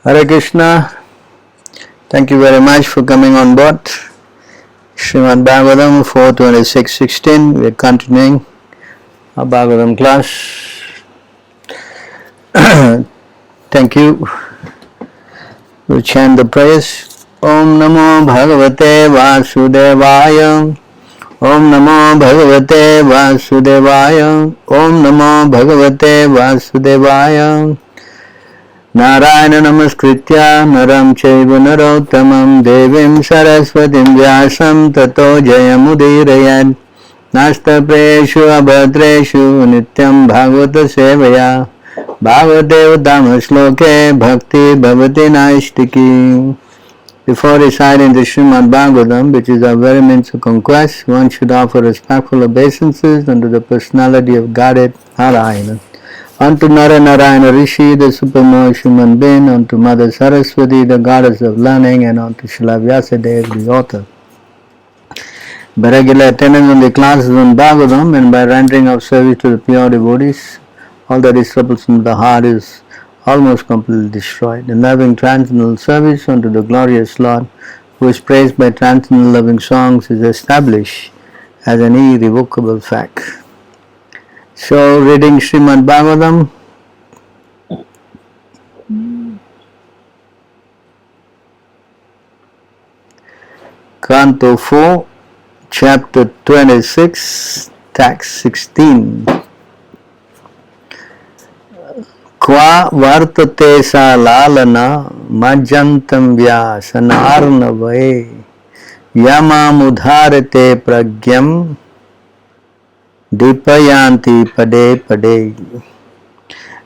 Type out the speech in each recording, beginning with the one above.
Hare Krishna, thank you very much for coming on board. Srimad Bhagavatam 4:26-16, we are continuing our Bhagavatam class. Thank you. We'll chant the prayers. Om Namo Bhagavate Vasudevaya. Om Namo Bhagavate Vasudevaya. Om Namo Bhagavate Vasudevaya. Narayana Namaskritya Naram Chaiva Narottamam Devim Saraswatim Vyasam Tato Jayamudirayad Nastapreshu Abhadreshu Nityam Bhagavata Sevaya Bhagavate Uddhama Shloke Bhakti Bhavati Naistiki. Before reciting the Srimad Bhagavatam, which is our very means of conquest, one should offer respectful obeisances unto the personality of Godhead Narayana. Unto Nara Narayana Rishi, the supreme human being, unto Mother Saraswati, the goddess of learning, and unto Srila Vyasadeva, the author. By regular attendance on the classes on Bhagavatam and by rendering of service to the pure devotees, all that is troublesome in the heart is almost completely destroyed. In loving transcendental service unto the glorious Lord, who is praised by transcendental loving songs, is established as an irrevocable fact. So, reading Srimad Bhagavatam, Canto 4, Chapter 26, Text 16. Kva vartate sa lalana majjantam vyasanarnavae yamamudharate pragyam Dipayanti pade pade.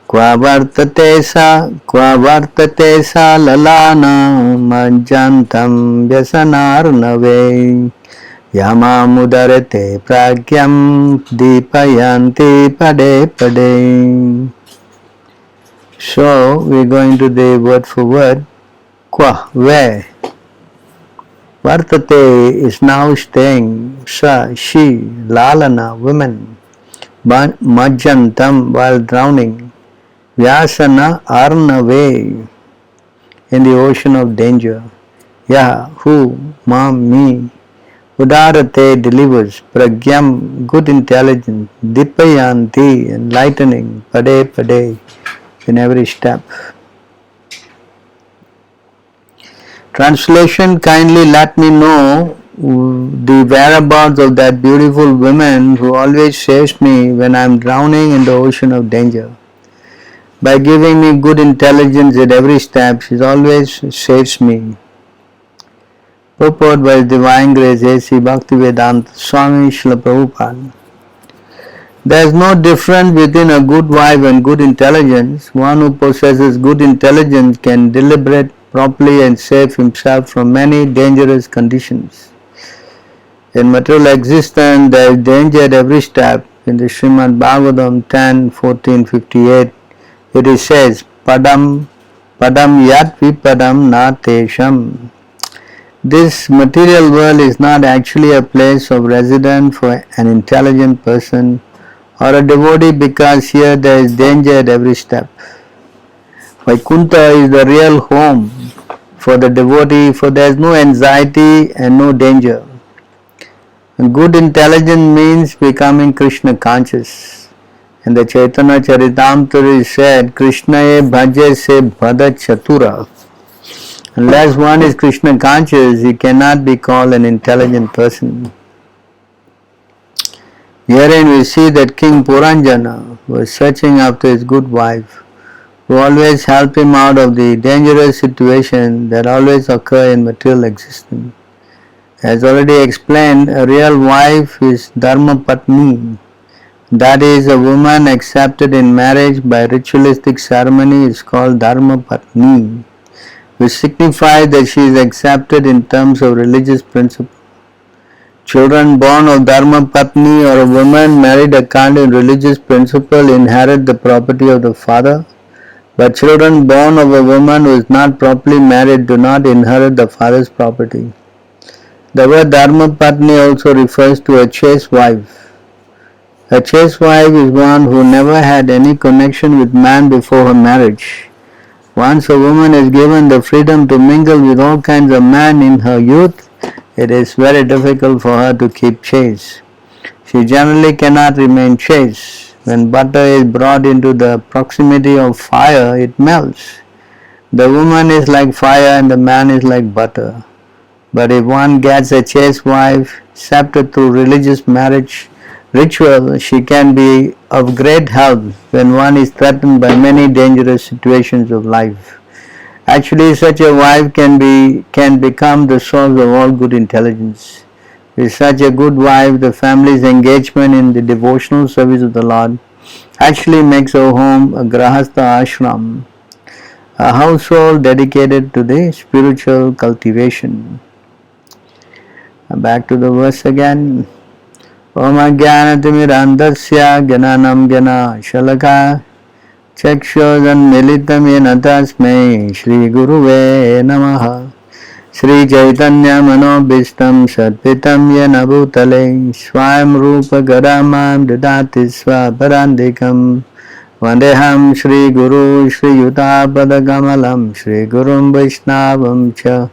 Kva vartate sa lalana majjantam vyasanarnave yamamudarate pragyam dipayanti pade pade. So we are going to the word for word. Kva, where? Vartate is now staying, sa, she, lalana, women, majjantam, while drowning, vyasana, arnave, in the ocean of danger, yaha, who, mam, me, udarate, delivers, pragyam, good intelligence, dipayanti, enlightening, pade pade, in every step. Translation, kindly let me know the whereabouts of that beautiful woman who always saves me when I am drowning in the ocean of danger. By giving me good intelligence at every step, she always saves me. Purport by His Divine Grace A.C. Bhaktivedanta Swami Srila Prabhupada. There is no difference between a good wife and good intelligence. One who possesses good intelligence can deliberate properly and save himself from many dangerous conditions. In material existence, there is danger at every step. In the Srimad Bhagavatam 10:14-58, it says, Padam yat vipadam na tesham. This material world is not actually a place of residence for an intelligent person or a devotee, because here there is danger at every step. Vaikuntha is the real home for the devotee, for there is no anxiety and no danger. Good intelligence means becoming Krishna conscious. In the Chaitanya Charitamrita is said, Krishnaye bhaje se bhada chatura. Unless one is Krishna conscious, he cannot be called an intelligent person. Herein we see that King Puranjana was searching after his good wife, who always helped him out of the dangerous situation that always occur in material existence. As already explained, a real wife is Dharma Patni, that is, a woman accepted in marriage by ritualistic ceremony is called Dharma Patni, which signifies that she is accepted in terms of religious principle. Children born of Dharma Patni or a woman married according to religious principle inherit the property of the father, but children born of a woman who is not properly married do not inherit the father's property. The word Dharma Patni also refers to a chaste wife. A chaste wife is one who never had any connection with man before her marriage. Once a woman is given the freedom to mingle with all kinds of men in her youth, it is very difficult for her to keep chaste. She generally cannot remain chaste. When butter is brought into the proximity of fire, it melts. The woman is like fire and the man is like butter. But if one gets a chaste wife, accepted through religious marriage ritual, she can be of great help when one is threatened by many dangerous situations of life. Actually, such a wife can become the source of all good intelligence. With such a good wife, the family's engagement in the devotional service of the Lord actually makes her home a grahastha ashram, a household dedicated to the spiritual cultivation. Back to the verse again. Om Ajnanatimirandasya Jnanam Jana Shalaka Chakshurunmilitam Yena Tasmai Shri Guruve Namaha. Shri Chaitanya Manobhishtam Satpitam Yena Bhutale Swayam Rupa Garamam Dadati Swaparandikam Vandeham Shri Guru Shri Yutapada Kamalam Shri Gurum Vaishnavam Cha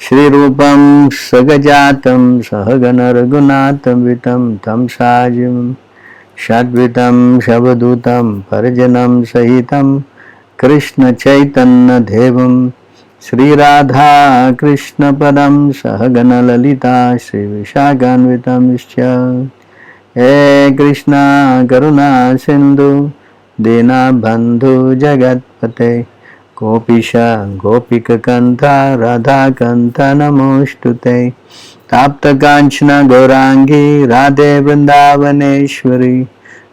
Shri Rupam Sagajatam Sahagana Raghunatam Vitam Tam Sajim Shadvitam Shabhadutam Parajanam Sahitam Krishna Chaitanya Devam Shri Radha Krishna Padam Sahagana Lalita Shri Vishaganvitam Ischa He Krishna Karuna Sindhu Dina Bandhu Jagatpate Gopisha Gopika Kanta Radha Kanta Namostute Tapta Kanchana Gaurangi Radhe Vrindavaneshwari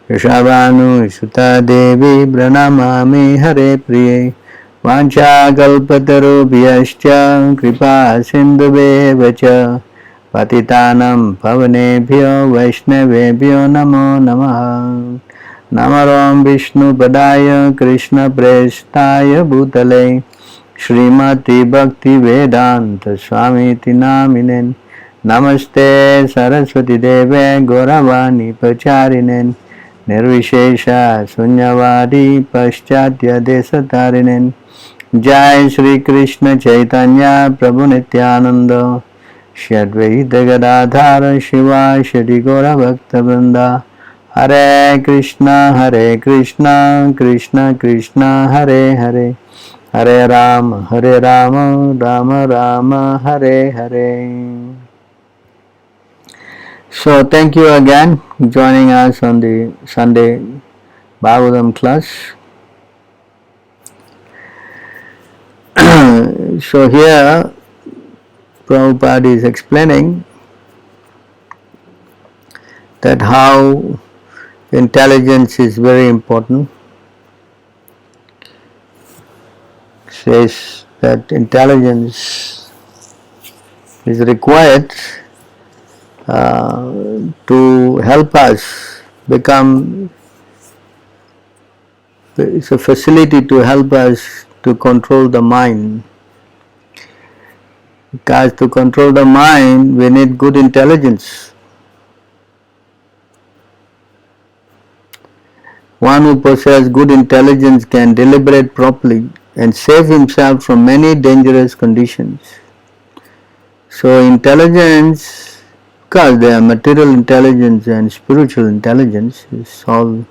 Rishabhanu Sutta Devi Pranamami Hare Priye Vancha Kalpatarubhyascha Kripa Sindhubheva Cha Patitanam Pavanebhyo Vaishnavebhyo Namo Namaha Namaram Vishnu Padaya Krishna Prestaya Bhutale Srimati Bhakti Vedanta Swamiti Naminen Namaste Saraswati Deve Gauravani Pacharinen Nirvishesha Sunyavadi Paschatya Desatarinen Jai Shri Krishna Chaitanya Prabhu Nityananda Shri Advaita Gadadhara Shiva Shri Gaura Bhakta Vrinda Hare Krishna Krishna Krishna Hare Hare Hare Rama Rama Rama Hare Hare. So thank you again joining us on the Sunday Bhagavatam class. So here Prabhupada is explaining that how intelligence is very important. Says that intelligence is required to help us become, it's a facility to help us to control the mind. Because to control the mind we need good intelligence. One who possesses good intelligence can deliberate properly and save himself from many dangerous conditions. So intelligence, because there are material intelligence and spiritual intelligence, is all.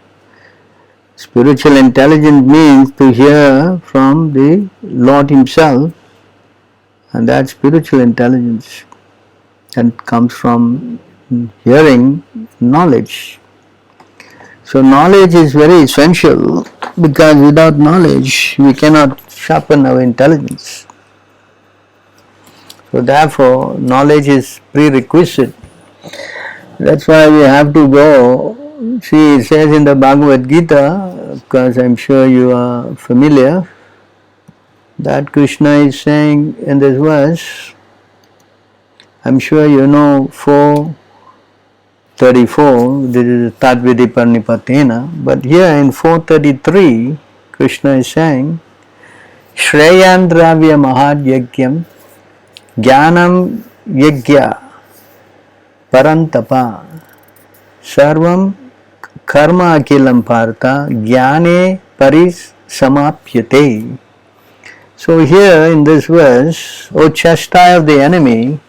Spiritual intelligence means to hear from the Lord Himself, and that spiritual intelligence that comes from hearing knowledge. So knowledge is very essential, because without knowledge we cannot sharpen our intelligence. So therefore knowledge is prerequisite. That's why we have to go. See, it says in the Bhagavad Gita, because I'm sure you are familiar, that Krishna is saying in this verse, I'm sure you know 4:34, this is Tadvidi Parnipatena, but here in 4:33, Krishna is saying, Shreyan Dravya Mahad Yagyam Jnanam Yagya Parantapa Sarvam Karma Akilam Partha Jnane Paris Samapyate. So here in this verse, O chastised of the enemy,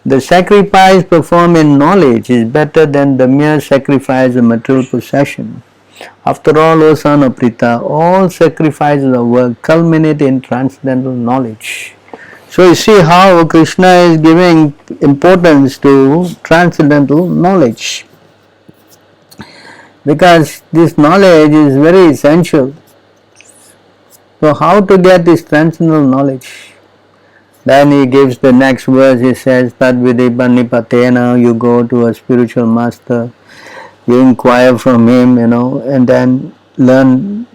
the sacrifice performed in knowledge is better than the mere sacrifice of material possession. After all, O son of Pritha, all sacrifices of work culminate in transcendental knowledge. So you see how Krishna is giving importance to transcendental knowledge, because this knowledge is very essential. So how to get this transcendental knowledge? Then he gives the next verse, he says, Tad vidipannipatena, you go to a spiritual master, you inquire from him, and then learn,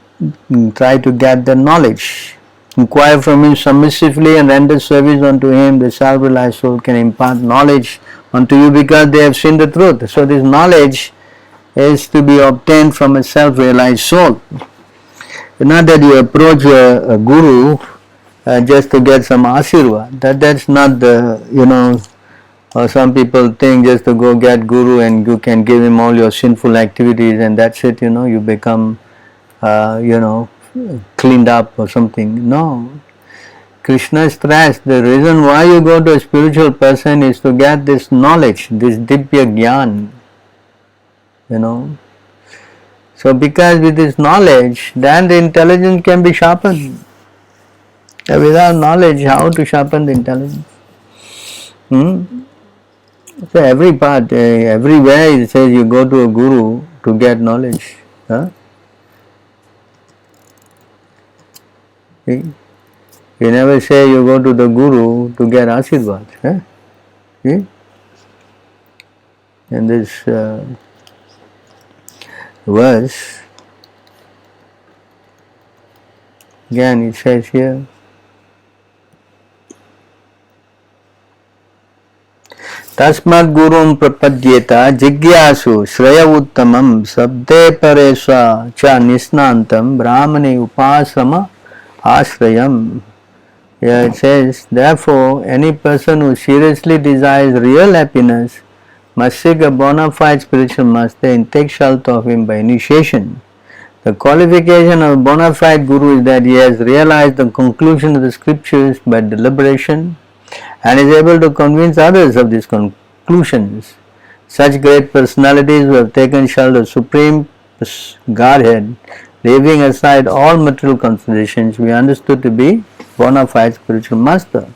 try to get the knowledge. Inquire from him submissively and render service unto him, the self-realized soul can impart knowledge unto you because they have seen the truth. So this knowledge is to be obtained from a self-realized soul. Not that you approach a guru just to get some ashirvad. That's not the, some people think just to go get guru and you can give him all your sinful activities and that's it, you become, cleaned up or something. No. Krishna stressed the reason why you go to a spiritual person is to get this knowledge, this Dibya Gyan, So because with this knowledge, then the intelligence can be sharpened. Without knowledge, how to sharpen the intelligence? So every part, everywhere it says you go to a guru to get knowledge. Huh? See? You never say you go to the guru to get ashirvad. Huh? See? In this verse, again it says here, Tasmad gurum prapadyeta jigyasu shraya uttamam sabde paresva cha nisnantam brahmane upasama ashrayam. Here it says, therefore, any person who seriously desires real happiness must seek a bona fide spiritual master and take shelter of him by initiation. The qualification of a bona fide guru is that he has realized the conclusion of the scriptures by deliberation and is able to convince others of these conclusions. Such great personalities who have taken shelter of Supreme Godhead, leaving aside all material considerations, we understood to be bona fide spiritual master.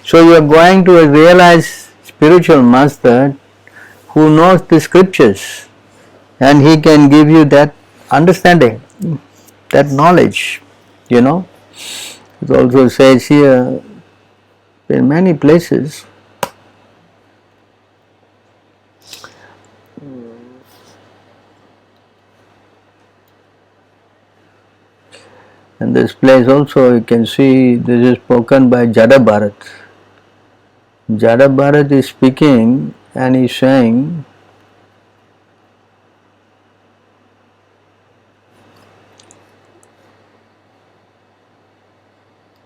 So you are going to a realized spiritual master who knows the scriptures and he can give you that understanding, that knowledge, It also says here in many places, in this place also you can see this is spoken by Jada Bharat. Jada Bharat is speaking and he is saying,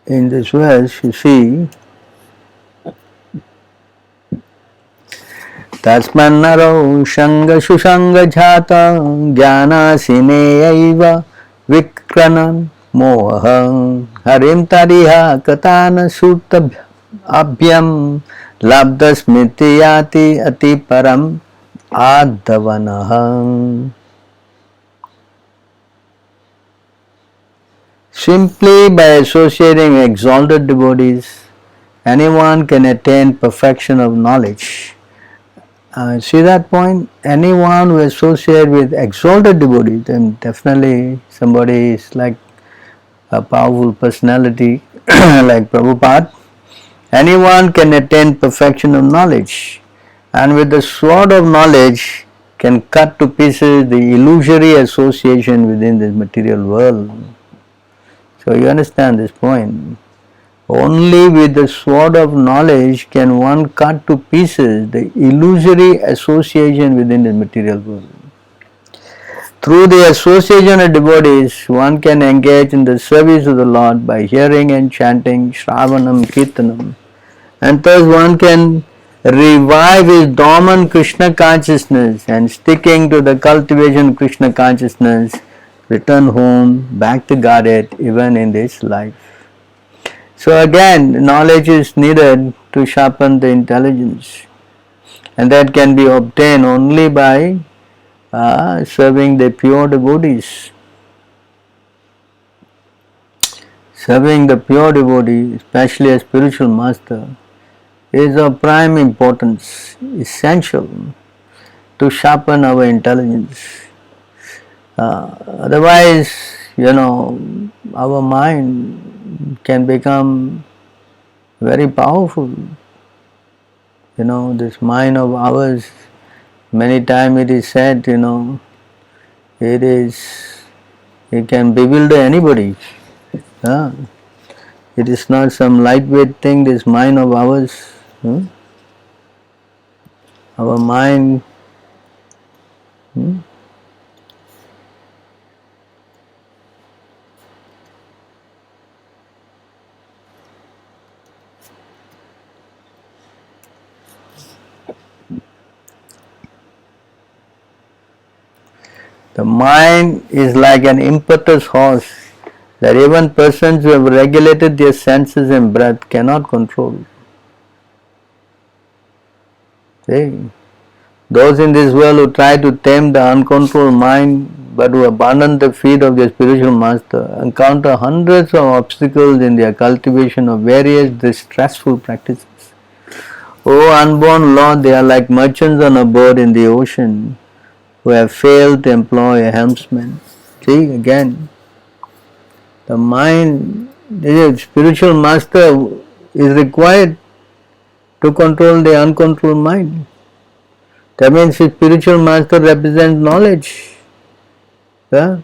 in this verse you see, Tasmannaro shanga shushanga jhata jnanasine vikranam moham harim tariha katana surta abhyam labdasmiti yati ati param adhavanaham. Simply by associating exalted devotees, anyone can attain perfection of knowledge. See that point? Anyone who associates with exalted devotees, then definitely somebody is like a powerful personality like Prabhupada. Anyone can attain perfection of knowledge, and with the sword of knowledge can cut to pieces the illusory association within this material world. So you understand this point. Only with the sword of knowledge can one cut to pieces the illusory association within the material world. Through the association of devotees, one can engage in the service of the Lord by hearing and chanting Shravanam Kirtanam, and thus one can revive his dormant Krishna consciousness and sticking to the cultivation of Krishna consciousness, return home, back to Godhead even in this life. So again, knowledge is needed to sharpen the intelligence, and that can be obtained only by serving the pure devotees. Serving the pure devotee, especially a spiritual master, is of prime importance, essential to sharpen our intelligence. Otherwise, our mind can become very powerful. This mind of ours, many times it is said, it can bewilder anybody. It is not some lightweight thing, this mind of ours. Our mind the mind is like an impetuous horse that even persons who have regulated their senses and breath cannot control. See? Those in this world who try to tame the uncontrolled mind but who abandon the feet of their spiritual master encounter hundreds of obstacles in their cultivation of various distressful practices. O unborn Lord, they are like merchants on a boat in the ocean who have failed to employ a helmsman. See, again, the mind, the spiritual master is required to control the uncontrolled mind. That means the spiritual master represents knowledge. If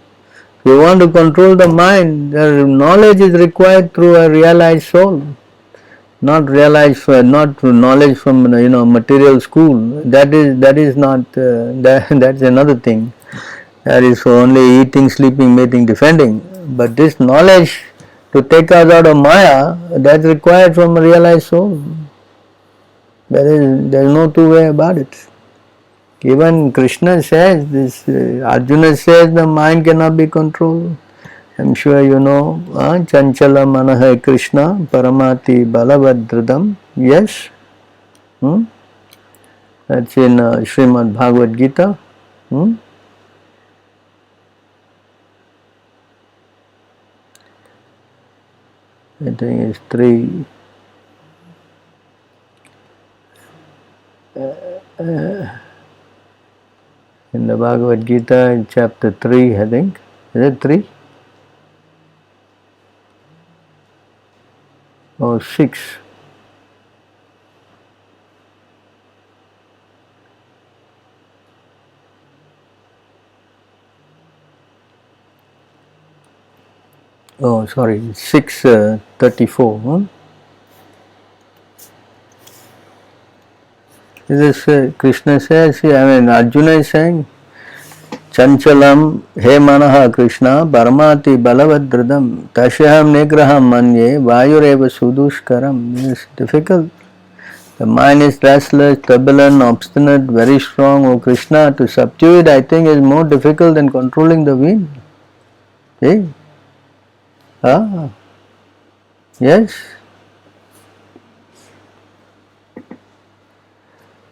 you want to control the mind, the knowledge is required through a realized soul. Not through knowledge from material school. That is not that's another thing. That is for only eating, sleeping, mating, defending. But this knowledge to take us out of Maya, that's required from a realized soul. There is no two way about it. Even Krishna says this. Arjuna says the mind cannot be controlled. I'm sure you know, Chanchala Manaha Krishna, Paramati Balavadradam. Yes? That's in Srimad Bhagavad Gita. I think it's 3. In the Bhagavad Gita, in chapter 3, I think. Is it 3? Or 6? Oh, sorry, 6:34. This Krishna says, Arjuna is saying, Chanchalam he manaha Krishna Paramati Balavadradam Tashyaham Nigraham Manye Vayureva Sudushkaram. It's difficult. The mind is restless, turbulent, obstinate, very strong. O Krishna, to subdue it, I think, is more difficult than controlling the wind. See? Yes.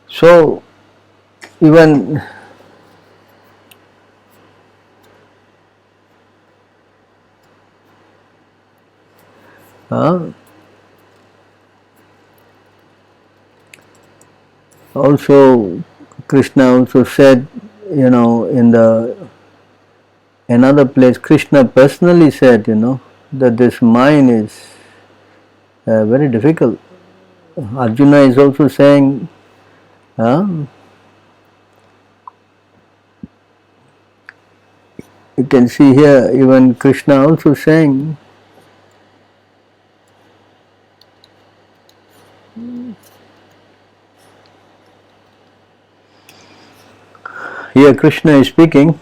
So, even also Krishna also said, in another place, Krishna personally said, that this mind is very difficult. Arjuna is also saying, you can see here even Krishna also saying, here Krishna is speaking,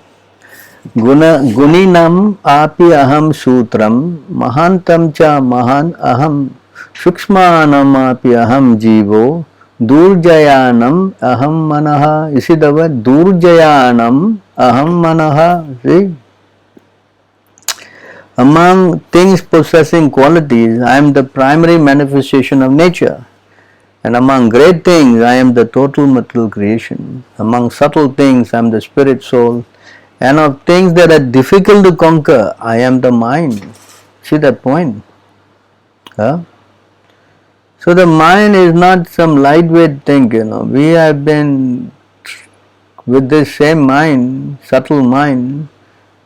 Guninam api aham sutram mahantam cha mahan aham sukshmanam api aham jivo durjayanam aham manaha. You see the word durjayanam aham manaha. See? Among things possessing qualities, I am the primary manifestation of nature. And among great things, I am the total material creation. Among subtle things, I am the spirit soul. And of things that are difficult to conquer, I am the mind. See that point? Huh? So the mind is not some lightweight thing, We have been with this same mind, subtle mind,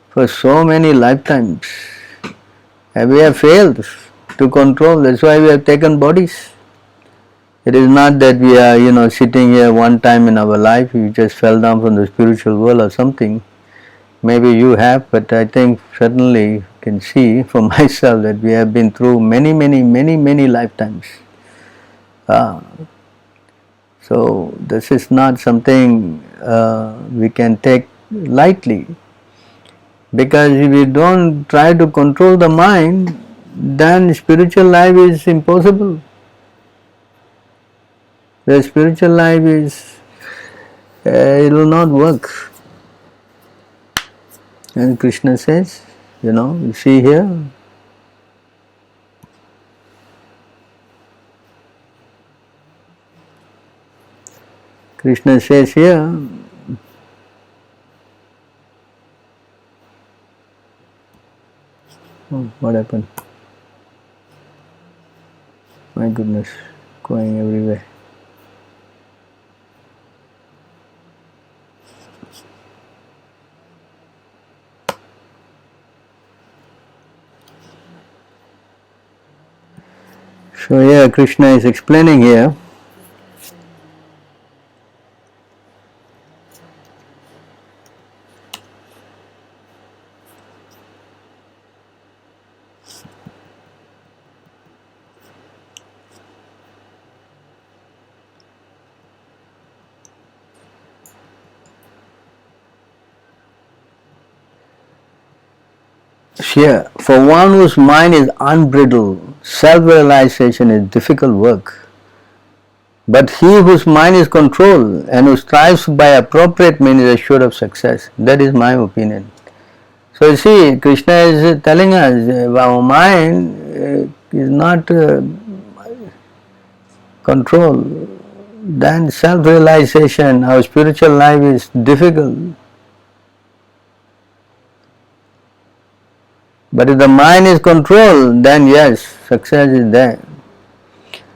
for so many lifetimes. And we have failed to control. That's why we have taken bodies. It is not that we are, sitting here one time in our life, we just fell down from the spiritual world or something. Maybe you have, but I think certainly can see for myself that we have been through many lifetimes. So this is not something we can take lightly, because if we don't try to control the mind, then spiritual life is impossible. The spiritual life is, it will not work. And Krishna says, you see here, Krishna says here, oh, what happened? My goodness, going everywhere. So here Krishna is explaining here, for one whose mind is unbridled, self-realization is difficult work. But he whose mind is controlled and who strives by appropriate means is assured of success. That is my opinion. So you see, Krishna is telling us our mind is not controlled, then self-realization, our spiritual life is difficult. But if the mind is controlled, then yes, success is there.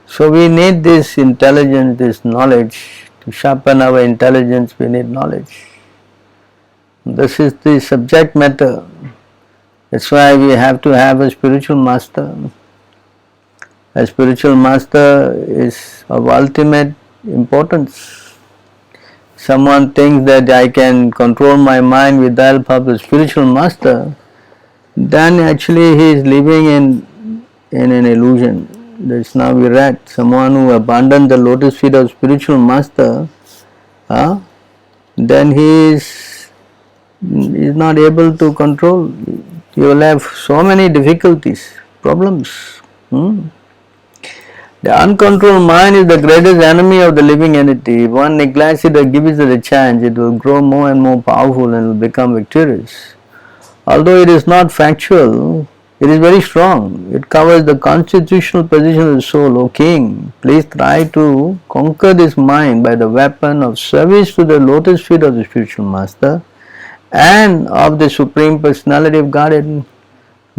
So we need this intelligence, this knowledge. To sharpen our intelligence, we need knowledge. This is the subject matter. That's why we have to have a spiritual master. A spiritual master is of ultimate importance. Someone thinks that I can control my mind with the help of a spiritual master, then actually he is living in an illusion. That's now Virat, someone who abandoned the lotus feet of spiritual master, then he is not able to control. He will have so many difficulties, problems. The uncontrolled mind is the greatest enemy of the living entity. If one neglects it or gives it a chance, it will grow more and more powerful and will become victorious. Although it is not factual, it is very strong. It covers the constitutional position of the soul. O king, please try to conquer this mind by the weapon of service to the lotus feet of the spiritual master and of the Supreme Personality of Godhead.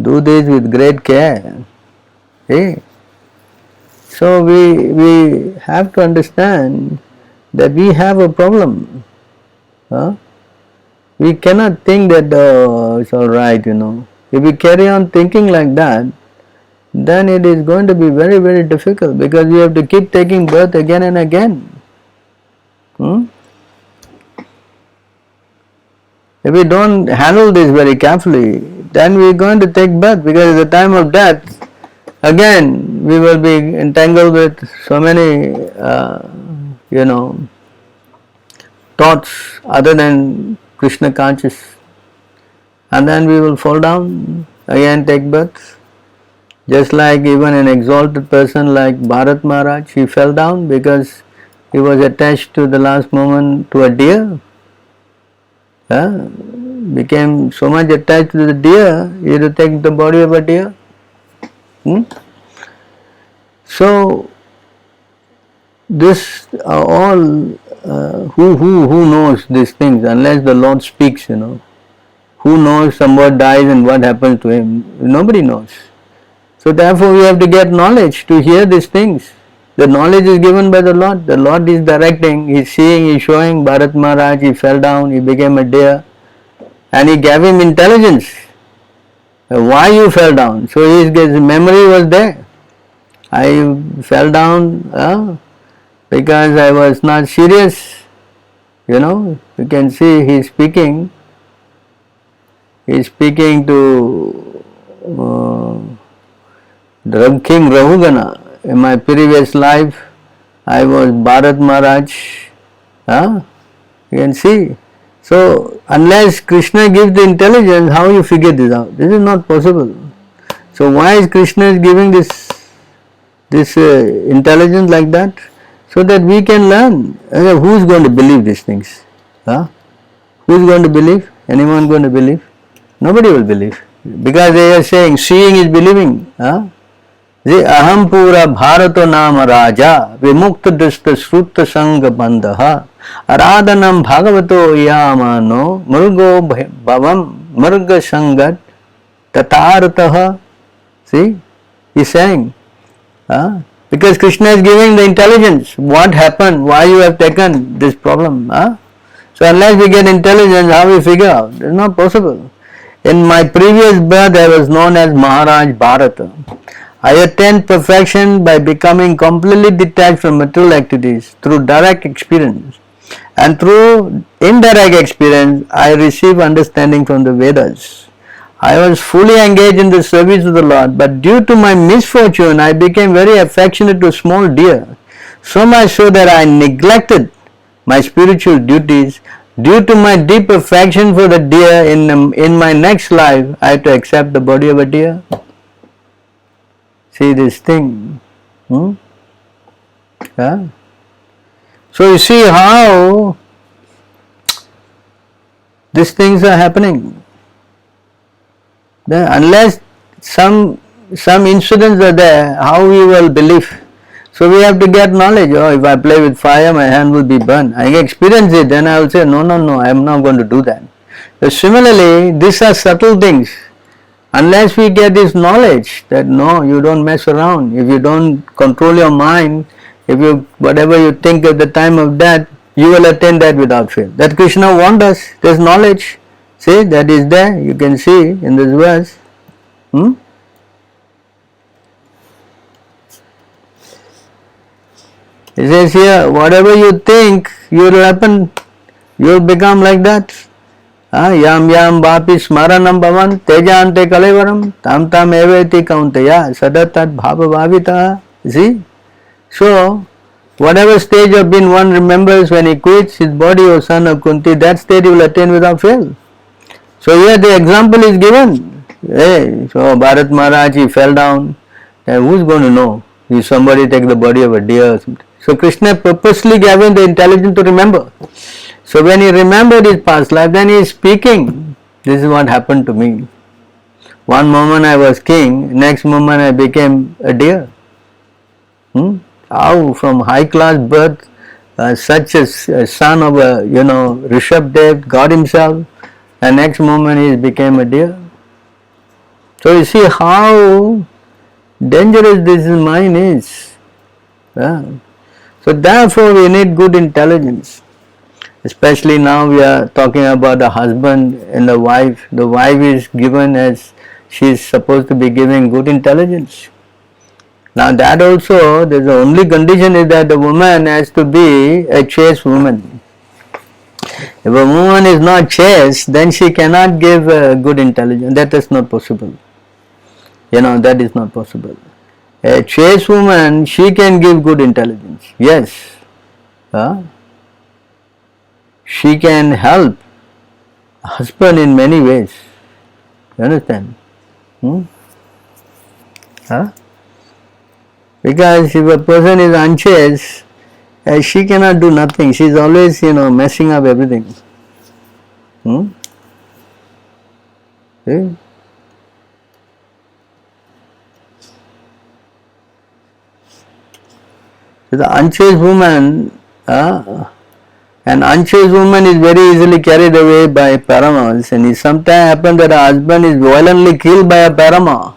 Do this with great care. So we have to understand that we have a problem. We cannot think that it's all right, If we carry on thinking like that, then it is going to be very difficult, because we have to keep taking birth again and again. If we don't handle this very carefully, then we are going to take birth, because at the time of death, again we will be entangled with so many, thoughts other than Krishna conscious, and then we will fall down, again take birth. Just like even an exalted person like Bharat Maharaj, he fell down because he was attached to the last moment to a deer. became so much attached to the deer, he had to take the body of a deer. So this are all who knows these things unless the Lord speaks, Who knows somebody dies and what happens to him? Nobody knows. So therefore we have to get knowledge to hear these things. The knowledge is given by the Lord. The Lord is directing, He is seeing, He is showing. Bharat Maharaj, he fell down, he became a deer, and He gave him intelligence. Why you fell down? So his memory was there. I fell down because I was not serious. You can see he is speaking. He is speaking to King Rahugana. In my previous life, I was Bharat Maharaj. You can see. So, unless Krishna gives the intelligence, how you figure this out? This is not possible. So, why is Krishna giving this intelligence like that? So that we can learn. Who is going to believe these things? Who is going to believe? Anyone going to believe? Nobody will believe. Because they are saying, seeing is believing. Aham pura bharato nama raja vimukta drishta shrutta sanga bandha aradhanam bhagavato yamano murgo bhavam murga sangat tatarataha. See, he is saying, because Krishna is giving the intelligence, what happened, why you have taken this problem. So unless we get intelligence, how we figure out? It is not possible. In my previous birth, I was known as Maharaj Bharata. I attained perfection by becoming completely detached from material activities through direct experience. And through indirect experience, I received understanding from the Vedas. I was fully engaged in the service of the Lord, but due to my misfortune, I became very affectionate to small deer, so much so that I neglected my spiritual duties. Due to my deep affection for the deer, in my next life, I had to accept the body of a deer. See this thing. Yeah. So you see how these things are happening. Unless some incidents are there, how we will believe? So we have to get knowledge. If I play with fire, my hand will be burned. I experience it, then I will say, no, I am not going to do that. So similarly, these are subtle things. Unless we get this knowledge that no, you don't mess around. If you don't control your mind, whatever you think at the time of death, you will attain that without fail. That Krishna wants us. There's knowledge. See, that is there. You can see in this verse. It says here, whatever you think, you will happen. You will become like that. Yam vapi smaranam bhavan tejante kalevaram tam eveti kauntaya sadatat bhava bhavita. See? So, whatever stage of being one remembers when he quits his body, O son of Kunti, that state he will attain without fail. So here the example is given. So Bharat Maharaj, he fell down. And who is going to know? If somebody take the body of a deer or something. So Krishna purposely gave him the intelligence to remember. So when he remembered his past life, then he is speaking. This is what happened to me. One moment I was king, next moment I became a deer. How from high class birth, such a son of a Rishabdev, God himself, and next moment he became a deer. So you see how dangerous this mind is. So therefore we need good intelligence. Especially now we are talking about the husband and the wife. The wife is given as she is supposed to be giving good intelligence. Now that also, the only condition is that the woman has to be a chaste woman. If a woman is not chaste, then she cannot give good intelligence. That is not possible. That is not possible. A chaste woman, she can give good intelligence. Yes. She can help husband in many ways. You understand? Because if a person is unchaste, she cannot do nothing. She is always, messing up everything. See? So the unchaste woman, an unchaste woman is very easily carried away by paramours, and it sometimes happens that a husband is violently killed by a paramour.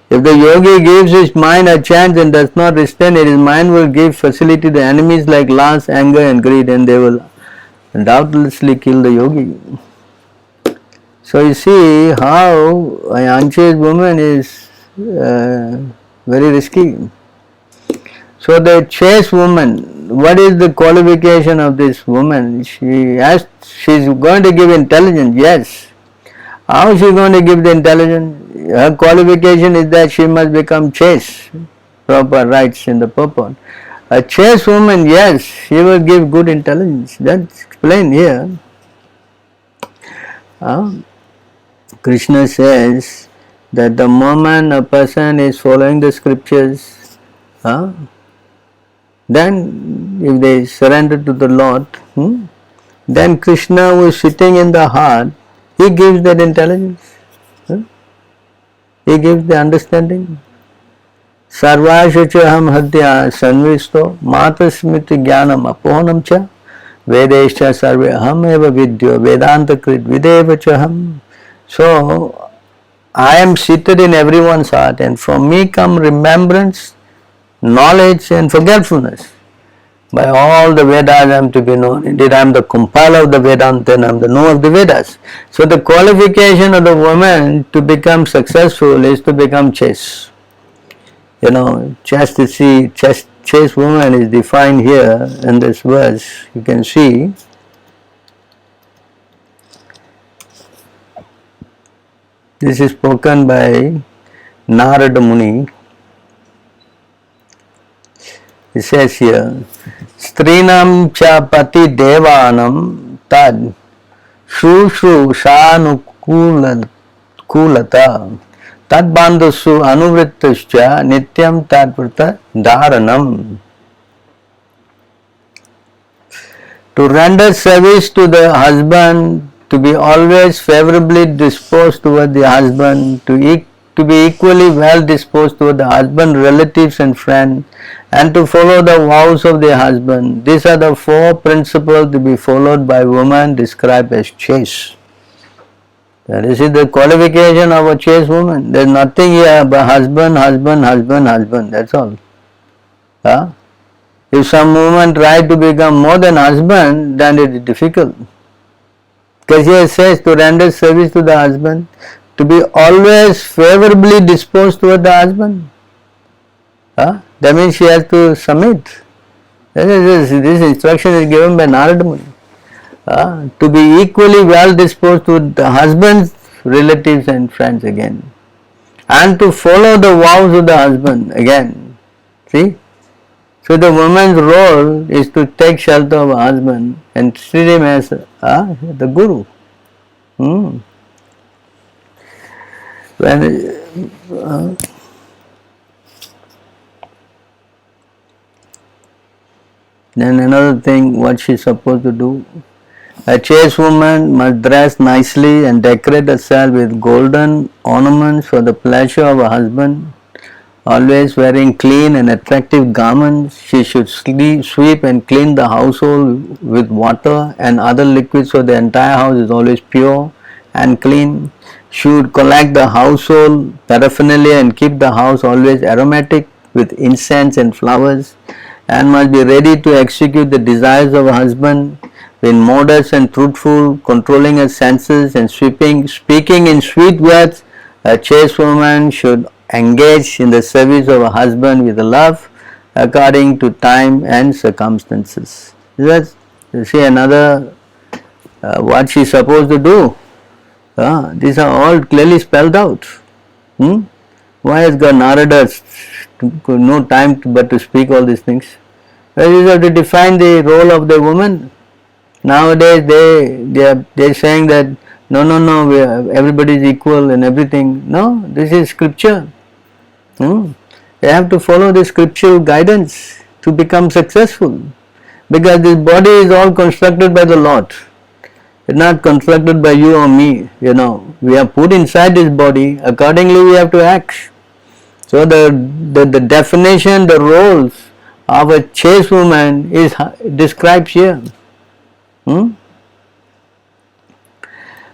If the yogi gives his mind a chance and does not restrain it, his mind will give facility to the enemies like lust, anger and greed, and they will doubtlessly kill the yogi. So you see how an unchaste woman is very risky. So the chaste woman, what is the qualification of this woman? She is going to give intelligence, yes. How is she going to give the intelligence? Her qualification is that she must become chaste, proper rights in the purport. A chaste woman, yes, she will give good intelligence. That's explained here. Krishna says that the moment a person is following the scriptures, then if they surrender to the Lord, then Krishna who is sitting in the heart, he gives that intelligence. He gives the understanding. Sarvashacha ham hadya sanvisto matasmiti jnanam apohanam cha vedescha sarve aham eva vidyo vedanta krit videvacha ham. So, I am seated in everyone's heart, and from me come remembrance, knowledge and forgetfulness. By all the Vedas I am to be known. Indeed, I am the compiler of the Vedanta and I am the knower of the Vedas. So the qualification of the woman to become successful is to become chaste. Chastity, chaste woman is defined here in this verse. You can see. This is spoken by Narada Muni. It says here, Strinam cha pati devanam tad shushu shanukulata tad bandhasu anuvrittascha nityam tadvrta dharanam. To render service to the husband, to be always favorably disposed toward the husband, to be equally well disposed toward the husband, relatives and friends, and to follow the vows of the husband. These are the four principles to be followed by woman described as chaste. This is the qualification of a chaste woman. There is nothing here but husband, husband, husband, husband. That's all. If some woman tries to become more than husband, then it is difficult. Because here it says to render service to the husband, to be always favorably disposed toward the husband. That means she has to submit. This instruction is given by Narada Muni. To be equally well disposed to the husband's relatives and friends again. And to follow the vows of the husband again. See? So the woman's role is to take shelter of her husband and treat him as the guru. Then another thing, what she is supposed to do. A chaste woman must dress nicely and decorate herself with golden ornaments for the pleasure of her husband. Always wearing clean and attractive garments, she should sweep and clean the household with water and other liquids so the entire house is always pure and clean. She should collect the household paraphernalia and keep the house always aromatic with incense and flowers, and must be ready to execute the desires of her husband, being modest and truthful, controlling her senses and speaking in sweet words. A chaste woman should engage in the service of her husband with love according to time and circumstances. That's, you see, another what she is supposed to do. These are all clearly spelled out. Why has God Narada no time but to speak all these things? Well, you have to define the role of the woman. Nowadays they are saying that no, everybody is equal and everything. No, this is scripture. They have to follow the scriptural guidance to become successful, because this body is all constructed by the Lord. It's not constructed by you or me, We are put inside this body, accordingly we have to act. So the definition, the roles of a chaste woman is described here.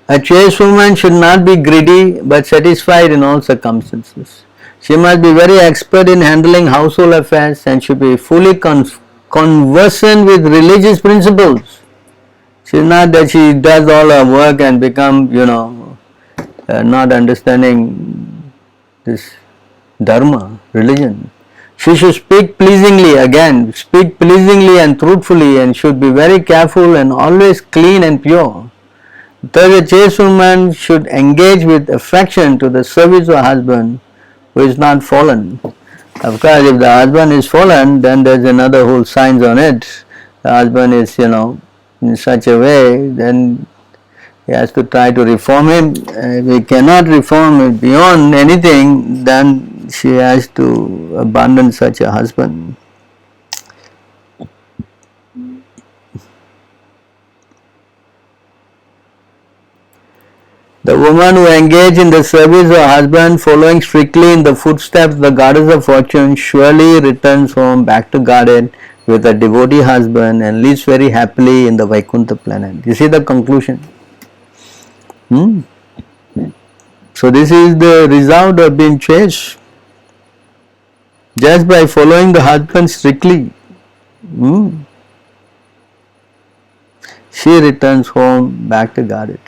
A chaste woman should not be greedy but satisfied in all circumstances. She must be very expert in handling household affairs and should be fully conversant with religious principles. She is not that she does all her work and become, not understanding this dharma, religion. She should speak pleasingly, speak pleasingly and truthfully, and should be very careful and always clean and pure. Thus, a chaste woman should engage with affection to the service of her husband who is not fallen. Of course, if the husband is fallen, then there is another whole signs on it. The husband is, in such a way, then he has to try to reform him. If he cannot reform him beyond anything, then she has to abandon such a husband. The woman who engages in the service of her husband, following strictly in the footsteps of the goddess of fortune, surely returns home back to Godhead with a devotee husband and lives very happily in the Vaikuntha planet. You see the conclusion? So this is the result of being chaste. Just by following the husband strictly, she returns home back to Godhead.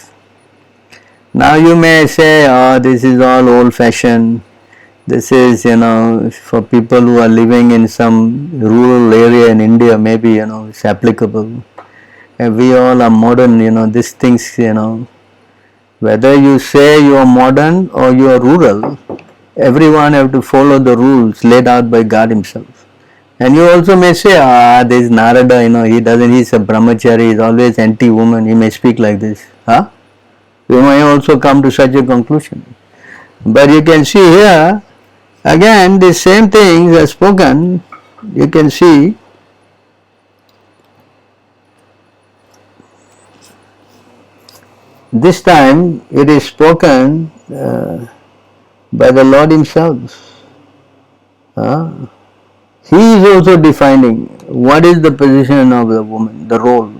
Now you may say, oh, this is all old fashioned. This is, for people who are living in some rural area in India, maybe, it's applicable. And we all are modern, these things, whether you say you are modern or you are rural, everyone have to follow the rules laid out by God Himself. And you also may say, this Narada, he's a brahmachari, he's always anti-woman, he may speak like this. You may also come to such a conclusion. But you can see here, again, the same things are spoken. You can see this time it is spoken by the Lord Himself. He is also defining what is the position of the woman, the role.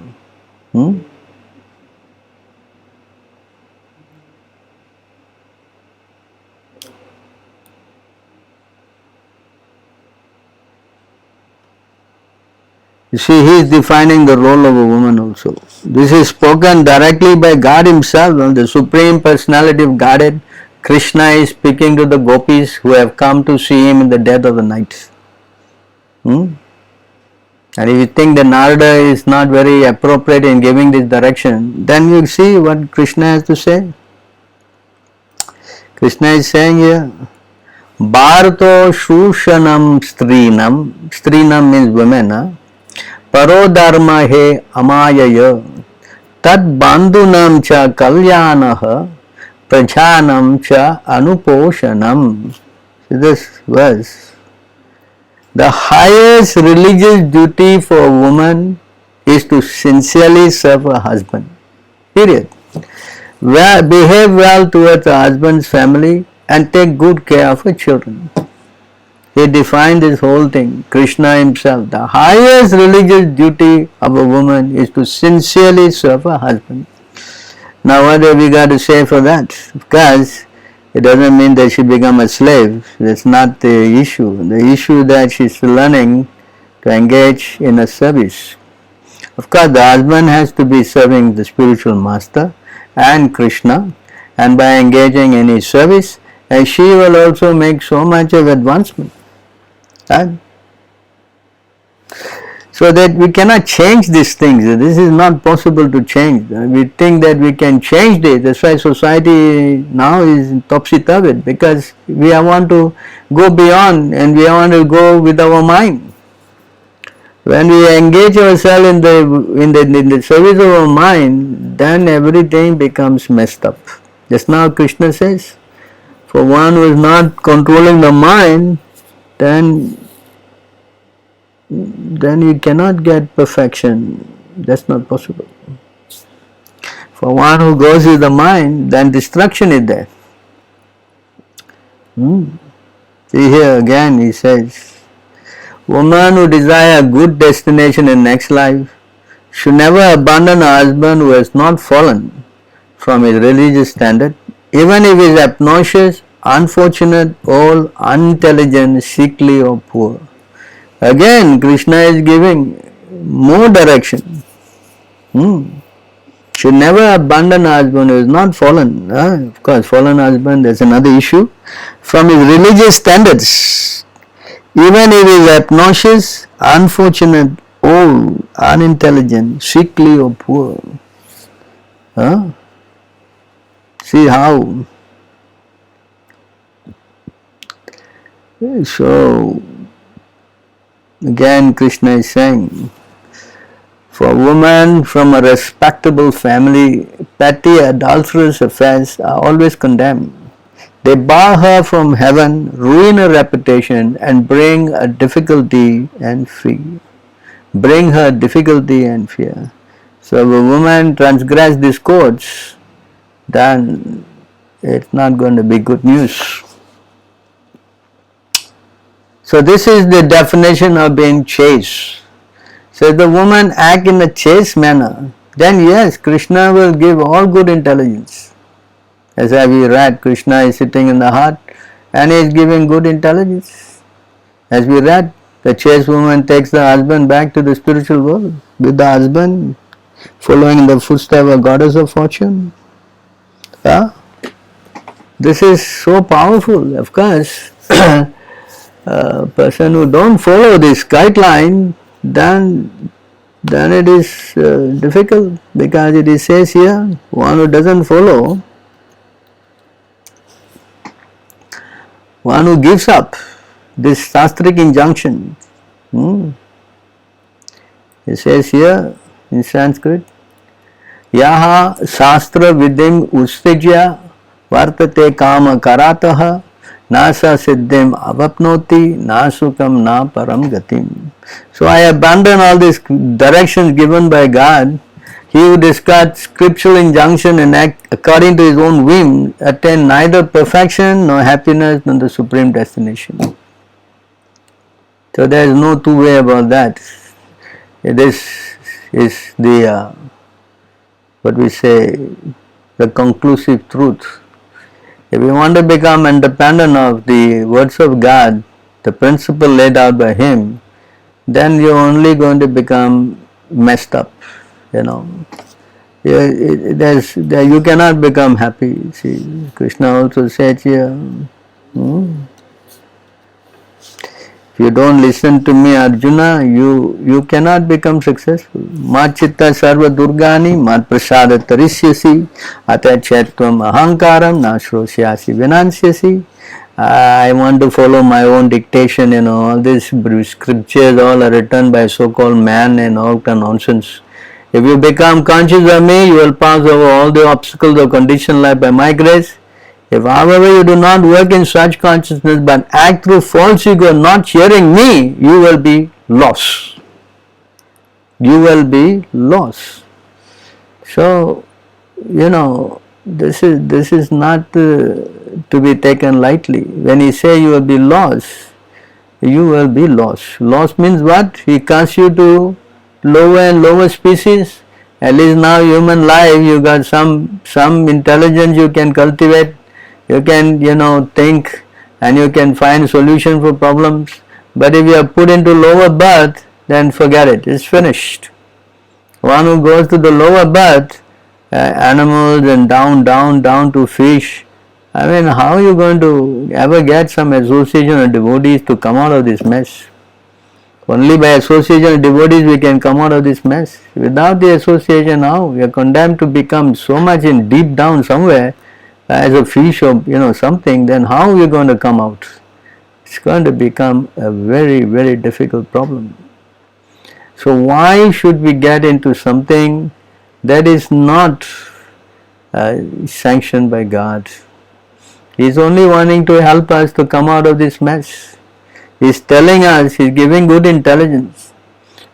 You see, he is defining the role of a woman also. This is spoken directly by God Himself, the Supreme Personality of Godhead. Krishna is speaking to the gopis who have come to see Him in the dead of the night. And if you think that Narada is not very appropriate in giving this direction, then you see what Krishna has to say. Krishna is saying here, Bharto Shushanam Strinam, Strinam means women, Paro dharma he amayaya tad bandhunam cha kalyanaha prajanam cha anuposhanam. See this verse. The highest religious duty for a woman is to sincerely serve her husband. Period. Behave well towards her husband's family and take good care of her children. He defined this whole thing, Krishna Himself. The highest religious duty of a woman is to sincerely serve her husband. Now what have we got to say for that? Of course, it doesn't mean that she become a slave. That's not the issue. The issue is that she is learning to engage in a service. Of course, the husband has to be serving the spiritual master and Krishna, and by engaging in his service, and she will also make so much of advancement. So that we cannot change these things. This is not possible to change. We think that we can change this. That's why society now is topsy-turvy, because we want to go beyond and we want to go with our mind. When we engage ourselves in the service of our mind, then everything becomes messed up. Just now Krishna says, for one who is not controlling the mind, then you cannot get perfection. That's not possible. For one who goes with the mind, then destruction is there. See here again he says, woman who desire a good destination in next life should never abandon a husband who has not fallen from his religious standard, even if he is obnoxious, unfortunate, old, unintelligent, sickly or poor. Again Krishna is giving more direction. Should never abandon a husband who is not fallen. Of course, fallen husband, that's another issue. From his religious standards, even if he is obnoxious, unfortunate, old, unintelligent, sickly or poor. See how? So, again Krishna is saying, for a woman from a respectable family, petty adulterous affairs are always condemned. They bar her from heaven, ruin her reputation, and bring her difficulty and fear. Bring her difficulty and fear. So if a woman transgress these codes, then it's not going to be good news. So this is the definition of being chaste. So if the woman act in a chaste manner, then yes, Krishna will give all good intelligence. As we read, Krishna is sitting in the heart and he is giving good intelligence. As we read, the chaste woman takes the husband back to the spiritual world with the husband following in the footsteps of goddess of fortune. This is so powerful. Of course, a person who don't follow this guideline, then it is difficult, because it says here, one who doesn't follow, one who gives up this shastric injunction. It says here in Sanskrit, yaha shastra vidim ussijya vartate kama karataha nasa siddhim avapnoti nasukam na param gatim. So I abandon all these directions given by God. He who discards scriptural injunction and act according to his own whim attain neither perfection nor happiness nor the supreme destination. So there is no two way about that. This is the what we say, the conclusive truth. If we want to become independent of the words of God, the principle laid out by Him, then you are only going to become messed up. You cannot become happy. See, Krishna also said here, if you don't listen to me, Arjuna, you cannot become successful. Mat chitta sarva durgani, mat prasada tarishyasi, ata chetvam ahankaram, nasrosyasi vinansyasi. I want to follow my own dictation, all these scriptures all are written by so-called man and all kind of nonsense. If you become conscious of me, you will pass over all the obstacles of conditioned life by my grace. If however you do not work in such consciousness but act through false ego, not hearing me, you will be lost. You will be lost. So, this is not to be taken lightly. When he say you will be lost, you will be lost. Lost means what? He casts you to lower and lower species. At least now human life, you got some intelligence you can cultivate. You can, think and you can find solution for problems. But if you are put into lower birth, then forget it. It's finished. One who goes to the lower birth, animals and down to fish. I mean, how are you going to ever get some association of devotees to come out of this mess? Only by association of devotees we can come out of this mess. Without the association, how? We are condemned to become so much in deep down somewhere as a fish or something. Then how are we going to come out? It's going to become a very, very difficult problem. So why should we get into something that is not sanctioned by God? He is only wanting to help us to come out of this mess. He is telling us, He is giving good intelligence.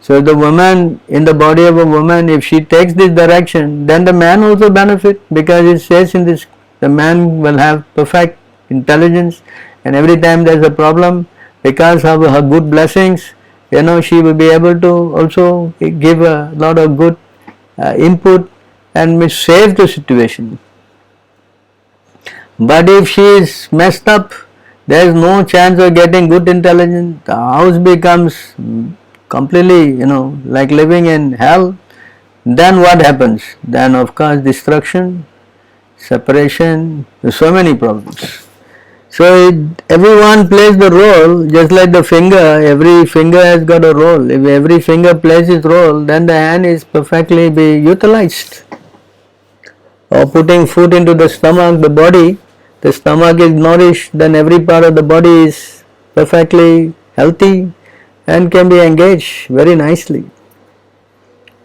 So the woman, in the body of a woman, if she takes this direction, then the man also benefit, because it says in this, the man will have perfect intelligence, and every time there is a problem, because of her good blessings, she will be able to also give a lot of good input and may save the situation. But if she is messed up, there is no chance of getting good intelligence. The house becomes completely, like living in hell. Then what happens? Then of course destruction, separation, so many problems. So everyone plays the role, just like the finger. Every finger has got a role. If every finger plays its role, then the hand is perfectly be utilized. Or putting food into the stomach, the stomach is nourished, then every part of the body is perfectly healthy and can be engaged very nicely.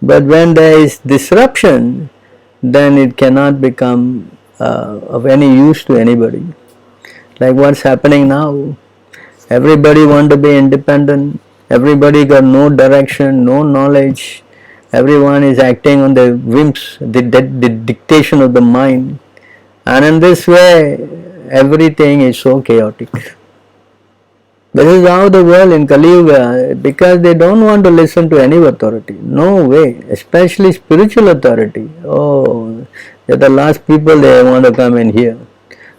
But when there is disruption, then it cannot become of any use to anybody. Like what's happening now. Everybody want to be independent, everybody got no direction, no knowledge, everyone is acting on the whims, the dictation of the mind, and in this way everything is so chaotic. This is how the world in Kali Yuga, because they don't want to listen to any authority, no way, especially spiritual authority. Oh, they're the last people they want to come in here.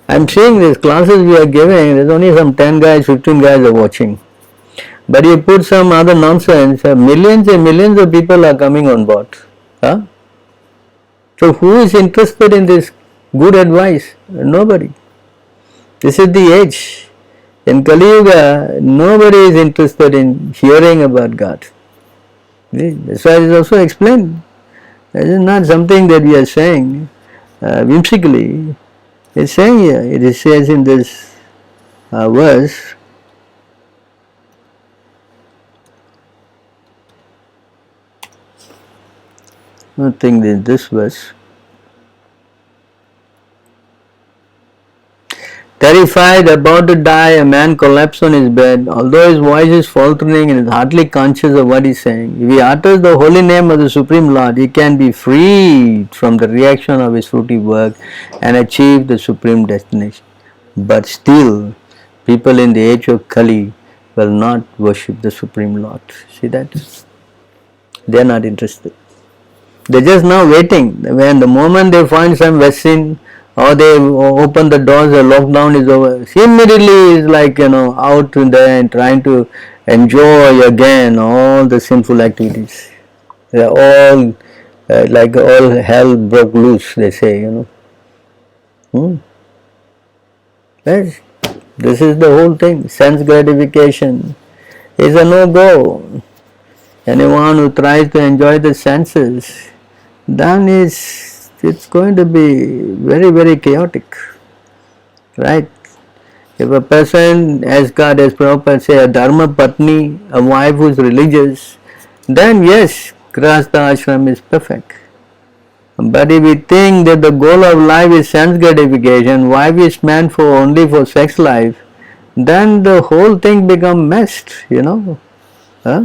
I'm seeing these classes we are giving, there's only some 10 guys, 15 guys are watching. But you put some other nonsense, millions and millions of people are coming on board. Huh? So who is interested in this good advice? Nobody. This is the age. In Kali Yuga, nobody is interested in hearing about God. That's why it is also explained. This is not something that we are saying whimsically. It's saying here, it says in this verse, I think in this verse, terrified, about to die, a man collapsed on his bed. Although his voice is faltering and is hardly conscious of what he is saying, if he utters the holy name of the Supreme Lord, he can be freed from the reaction of his fruitive work and achieve the supreme destination. But still, people in the age of Kali will not worship the Supreme Lord. See that? They are not interested. They are just now waiting. When the moment they find some vaccine, or they open the doors, the lockdown is over, she immediately is like, out in there and trying to enjoy again all the sinful activities. They are all, like all hell broke loose, they say, Yes. This is the whole thing. Sense gratification is a no-go. Anyone who tries to enjoy the senses, then it's going to be very, very chaotic, right? If a person has got, as Prabhupada say, a dharma patni, a wife who is religious, then yes, grihastha ashram is perfect. But if we think that the goal of life is sense gratification, wife is meant for only for sex life, then the whole thing becomes messed, Huh?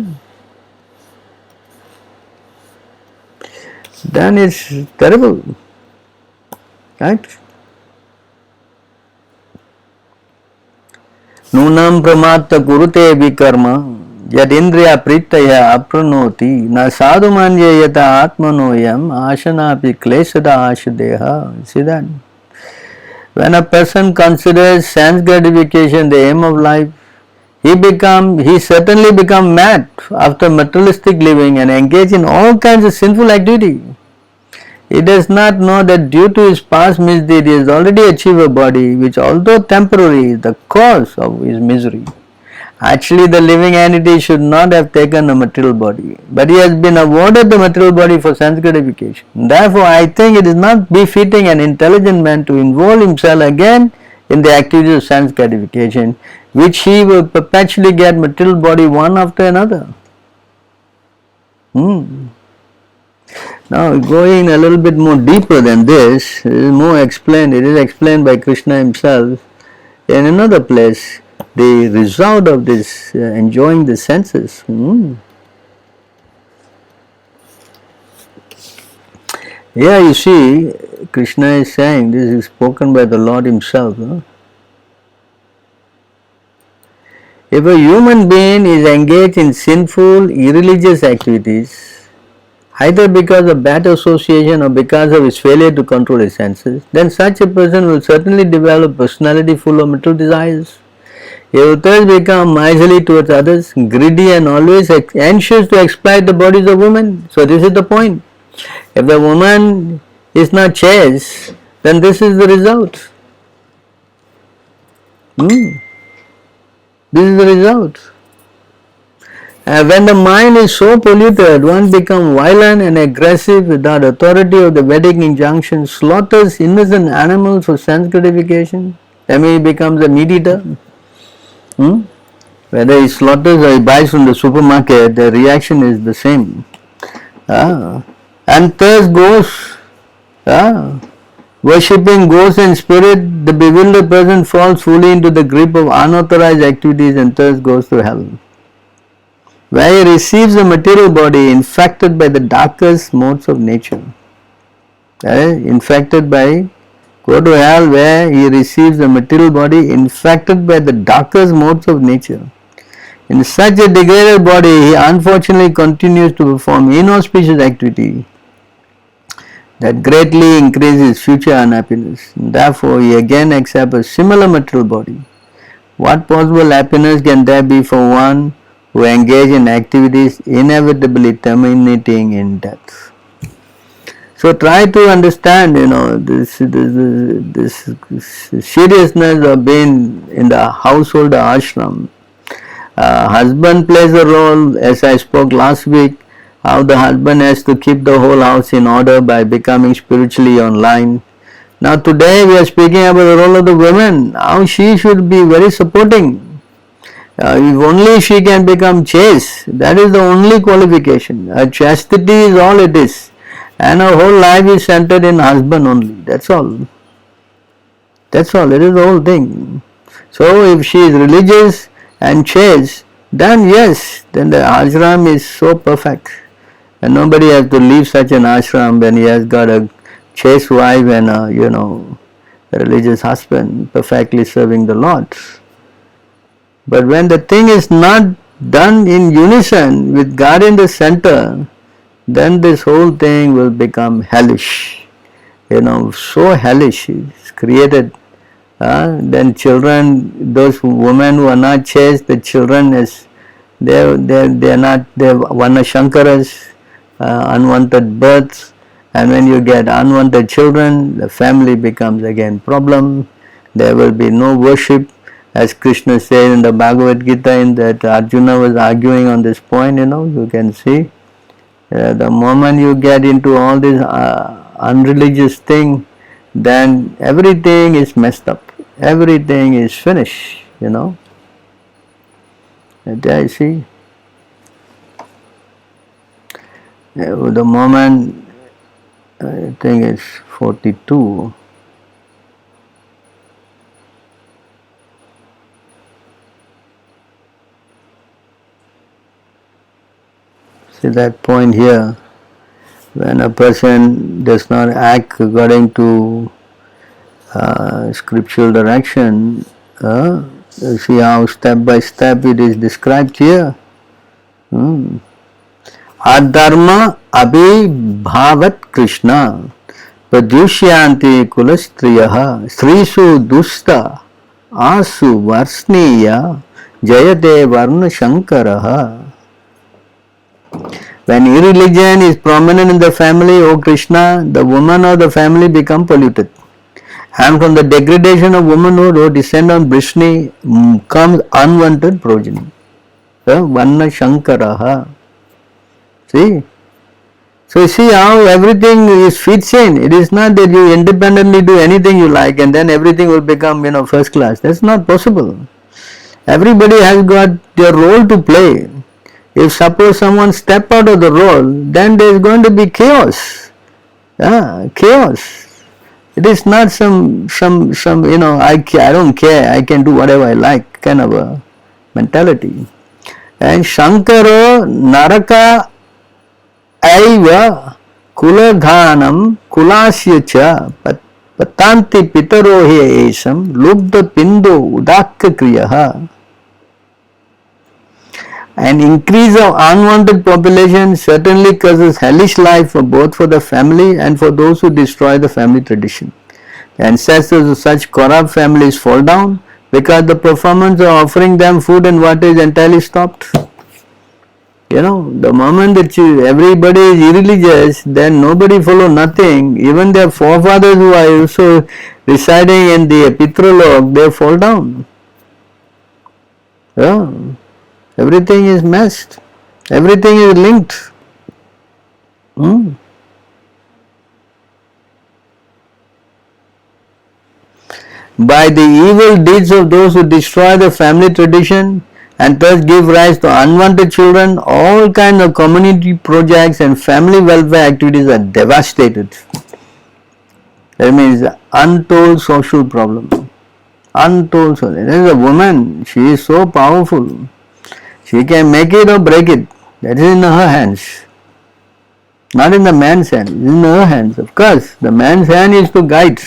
Then it's terrible, right? Nunam pramatta kurute vikarma yad indriya pritaya apranoti na sadhu manye yata atmanoyam ashanapi klesada ashadeha. See that? When a person considers sense gratification the aim of life, he certainly become mad after materialistic living and engage in all kinds of sinful activity. He does not know that due to his past misdeed he has already achieved a body which, although temporary, is the cause of his misery. Actually, the living entity should not have taken a material body, but he has been awarded the material body for sense gratification. Therefore, I think it is not befitting an intelligent man to involve himself again in the activities of sense gratification, which he will perpetually get material body one after another. Now, going a little bit more deeper than this, it is more explained. It is explained by Krishna himself in another place. The result of this enjoying the senses. Yeah, you see, Krishna is saying, this is spoken by the Lord himself. No? If a human being is engaged in sinful, irreligious activities, either because of bad association or because of his failure to control his senses, then such a person will certainly develop a personality full of material desires. He will thus become miserly towards others, greedy and always anxious to exploit the bodies of women. So this is the point. If the woman is not chaste, then this is the result. This is the result. When the mind is so polluted, one becomes violent and aggressive without authority of the Vedic injunction, slaughters innocent animals for sense gratification. That means he becomes a meat eater. Whether he slaughters or he buys from the supermarket, the reaction is the same. And thus goes, worshipping ghosts and spirit, the bewildered person falls fully into the grip of unauthorized activities and thus goes to hell, where he receives a material body infected by the darkest modes of nature. Infected by, go to hell where he receives a material body infected by the darkest modes of nature. In such a degraded body, he unfortunately continues to perform inauspicious activity that greatly increases future unhappiness. Therefore, he again accepts a similar material body. What possible happiness can there be for one who engage in activities inevitably terminating in death? So try to understand, this seriousness of being in the household ashram. Husband plays a role, as I spoke last week, how the husband has to keep the whole house in order by becoming spiritually online. Now today we are speaking about the role of the woman, how she should be very supporting. If only she can become chaste, that is the only qualification. Her chastity is all it is, and her whole life is centered in husband only. That's all. That's all. It is the whole thing. So if she is religious and chaste, then yes, then the ashram is so perfect. And nobody has to leave such an ashram when he has got a chaste wife and a religious husband perfectly serving the Lord. But when the thing is not done in unison with God in the center, then this whole thing will become hellish. So hellish is created. Then children, those women who are not chaste, the children they're Varnashankaras, unwanted births, and when you get unwanted children, the family becomes again problem. There will be no worship, as Krishna said in the Bhagavad Gita, in that Arjuna was arguing on this point. You can see the moment you get into all this unreligious thing, then everything is messed up. Everything is finished. And there you see. The moment, I think it's 42. See that point here, when a person does not act according to scriptural direction, see how step by step it is described here. Adharma abhibhavat Krishna pradyushyanti kulastriyaha srisu dusta asu varsniya jayate varna shankaraha. When irreligion is prominent in the family, O Krishna, the woman of the family become polluted. And from the degradation of womanhood who descend on Vrishni comes unwanted progeny. Varna shankaraha. See? So you see how everything is fits in. It is not that you independently do anything you like and then everything will become, first class. That's not possible. Everybody has got their role to play. If suppose someone step out of the role, then there is going to be chaos. Chaos. It is not some I don't care, I can do whatever I like kind of a mentality. And Shankaro Naraka Aiva Kulaghanam kulasya cha patanti pitaro he esam lubda pindo udakka kriyaha. An increase of unwanted population certainly causes hellish life for both for the family and for those who destroy the family tradition. The ancestors of such corrupt families fall down because the performance of offering them food and water is entirely stopped. You know, the moment that everybody is irreligious, then nobody follow nothing. Even their forefathers who are also residing in the Pitralok, they fall down. Yeah. Everything is messed. Everything is linked. By the evil deeds of those who destroy the family tradition and thus give rise to unwanted children, all kinds of community projects and family welfare activities are devastated. That means untold social problem. Untold social. There is a woman, she is so powerful. She can make it or break it. That is in her hands. Not in the man's hand, it is in her hands. Of course, the man's hand is to guide.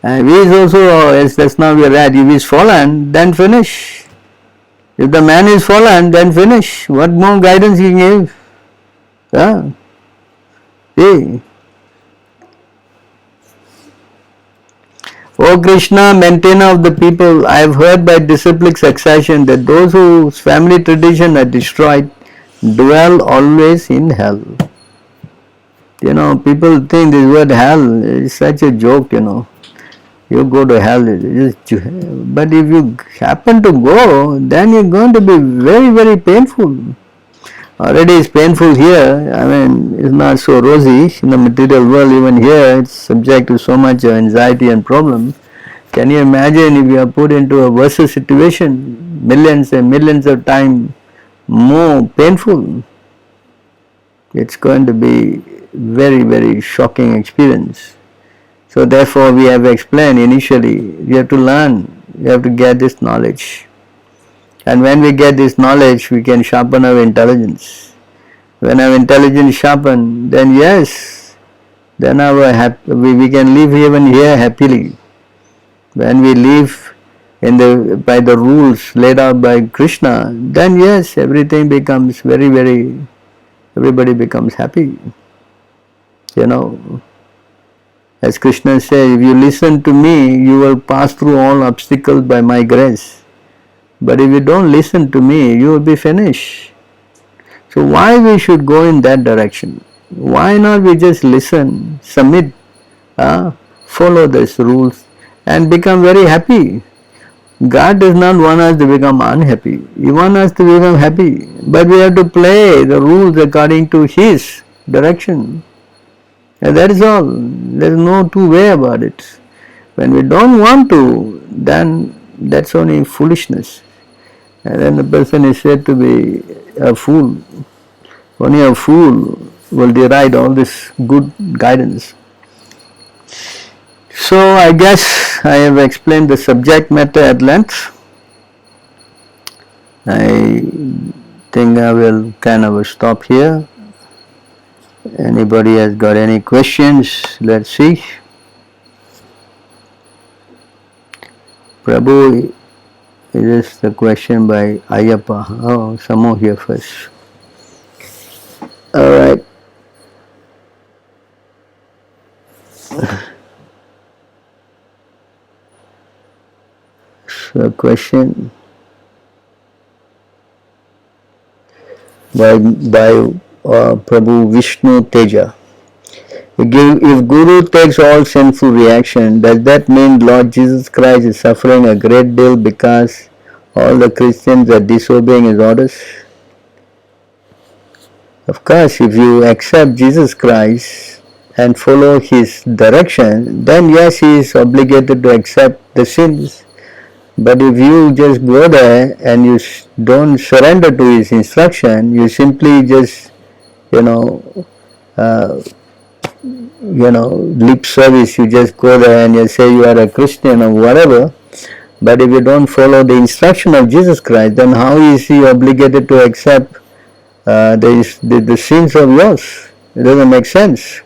And he is also, as just now we read, if he is fallen, then finish. If the man is fallen, then finish. What more guidance he can give? Yeah. See. O Krishna, maintainer of the people, I have heard by disciplic succession that those whose family tradition are destroyed dwell always in hell. You know, people think this word hell is such a joke, you know. You go to hell, but if you happen to go, then you're going to be very, very painful. Already it's painful here, I mean, it's not so rosy in the material world, even here it's subject to so much anxiety and problem. Can you imagine if you are put into a worse situation, millions and millions of times more painful? It's going to be very, very shocking experience. So therefore we have explained initially, we have to learn, we have to get this knowledge. And when we get this knowledge, we can sharpen our intelligence. When our intelligence is sharpened, then yes, then we can live even here happily. When we live by the rules laid out by Krishna, then yes, everything becomes everybody becomes happy. You know, as Krishna says, if you listen to me, you will pass through all obstacles by my grace. But if you don't listen to me, you will be finished. So why we should go in that direction? Why not we just listen, submit, follow these rules and become very happy? God does not want us to become unhappy. He wants us to become happy. But we have to play the rules according to His direction. And that is all. There is no two way about it. When we don't want to, then that's only foolishness. And then the person is said to be a fool. Only a fool will deride all this good guidance. So I guess I have explained the subject matter at length. I think I will kind of stop here. Anybody has got any questions? Let's see. Prabhu, is this the question by Ayappa? Oh, some more here first. Alright. So question by Prabhu Vishnu Teja. If Guru takes all sinful reaction, does that mean Lord Jesus Christ is suffering a great deal because all the Christians are disobeying His orders? Of course, if you accept Jesus Christ and follow His direction, then yes, He is obligated to accept the sins. But if you just go there and you don't surrender to His instruction, you simply just, lip service, you just go there and you say you are a Christian or whatever. But if you don't follow the instruction of Jesus Christ, then how is He obligated to accept the sins of yours? It doesn't make sense.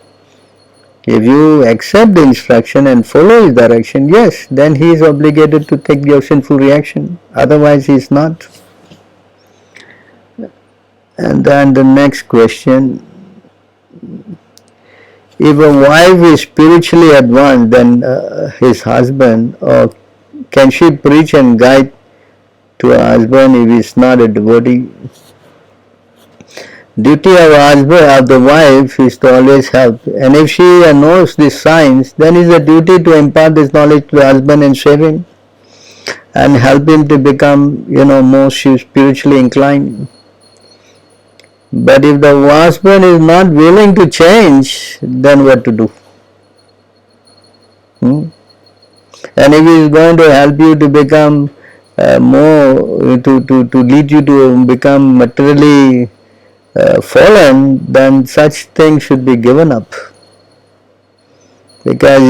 If you accept the instruction and follow his direction, yes, then he is obligated to take your sinful reaction. Otherwise, he is not. And then the next question: if a wife is spiritually advanced than his husband, or can she preach and guide to her husband if he is not a devotee? Duty of the wife is to always help, and if she knows these signs, then it is a duty to impart this knowledge to the husband and save him and help him to become, more spiritually inclined. But if the husband is not willing to change, then what to do? And if he is going to help you to become to lead you to become materially fallen, then such things should be given up. Because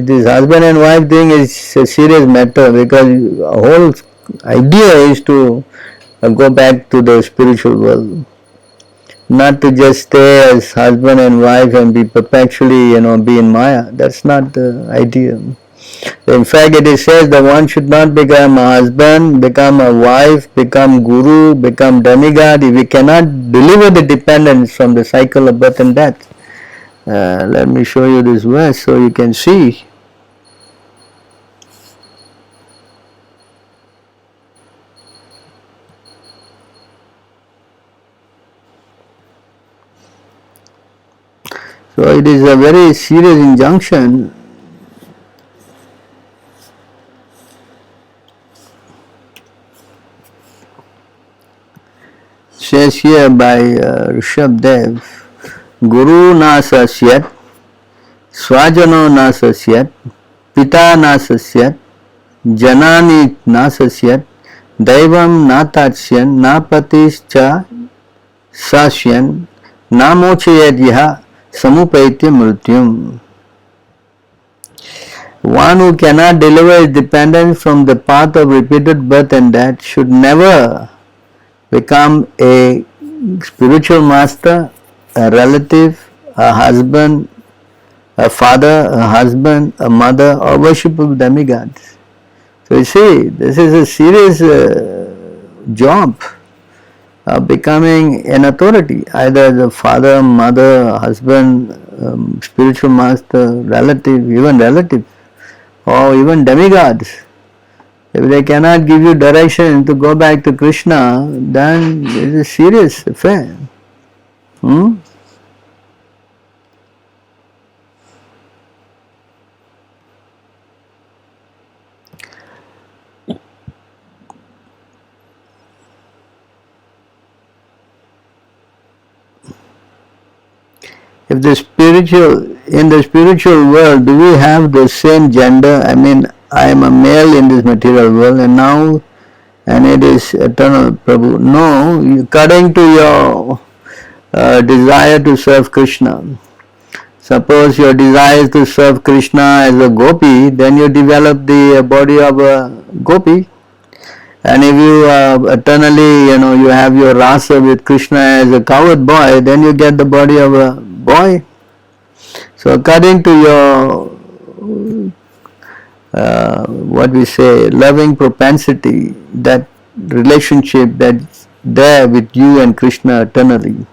this husband and wife thing is a serious matter, because the whole idea is to go back to the spiritual world. Not to just stay as husband and wife and be perpetually, be in Maya. That's not the idea. In fact, it is said that one should not become a husband, become a wife, become guru, become demigod if we cannot deliver the dependence from the cycle of birth and death. Let me show you this verse so you can see. So it is a very serious injunction. Says here by Rishabdev, Guru na sasyat, swajano na sasyat, pita na sasyat, janani na sasyat, daivam na tatsyan, na patischa sasyan, na mochayat yaha samupaitya mrityum. One who cannot deliver his dependence from the path of repeated birth and death should never become a spiritual master, a relative, a husband, a father, a husband, a mother, or worship of demigods. So you see, this is a serious job of becoming an authority, either the father, mother, husband, spiritual master, relative, or even demigods. If they cannot give you direction to go back to Krishna, then it is a serious affair. If in the spiritual world, do we have the same gender? I mean, I am a male in this material world and it is eternal Prabhu. No, according to your desire to serve Krishna. Suppose your desire is to serve Krishna as a gopi, then you develop the body of a gopi. And if you eternally, you have your rasa with Krishna as a cowherd boy, then you get the body of a boy. So according to your loving propensity, that relationship that's there with you and Krishna eternally.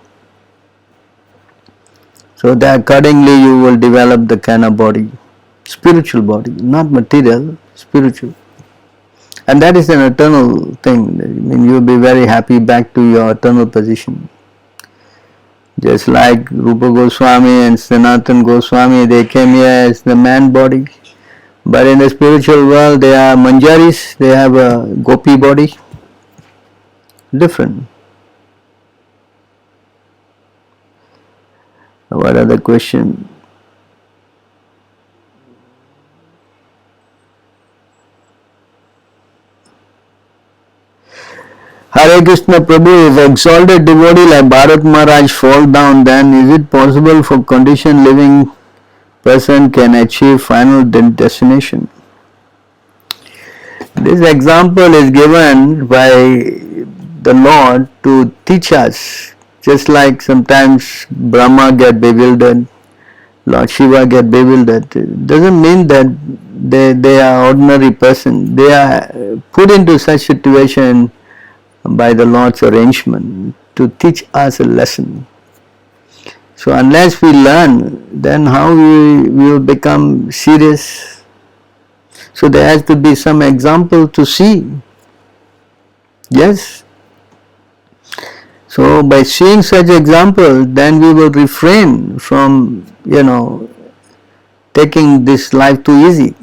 So that accordingly you will develop the kind of body, spiritual body, not material, spiritual. And that is an eternal thing. I mean, you will be very happy back to your eternal position. Just like Rupa Goswami and Sanatana Goswami, they came here as the man body. But in the spiritual world, they are manjaris, they have a gopi body. Different. What other question? Hare Krishna Prabhu, if exalted devotee like Bharat Maharaj fall down, then is it possible for conditioned living person can achieve final destination? This example is given by the Lord to teach us. Just like sometimes Brahma get bewildered Lord Shiva get bewildered. It doesn't mean that they are ordinary person. They are put into such situation by the Lord's arrangement to teach us a lesson. So unless we learn, then how we will become serious? So there has to be some example to see. Yes. So by seeing such examples, then we will refrain from, taking this life too easy.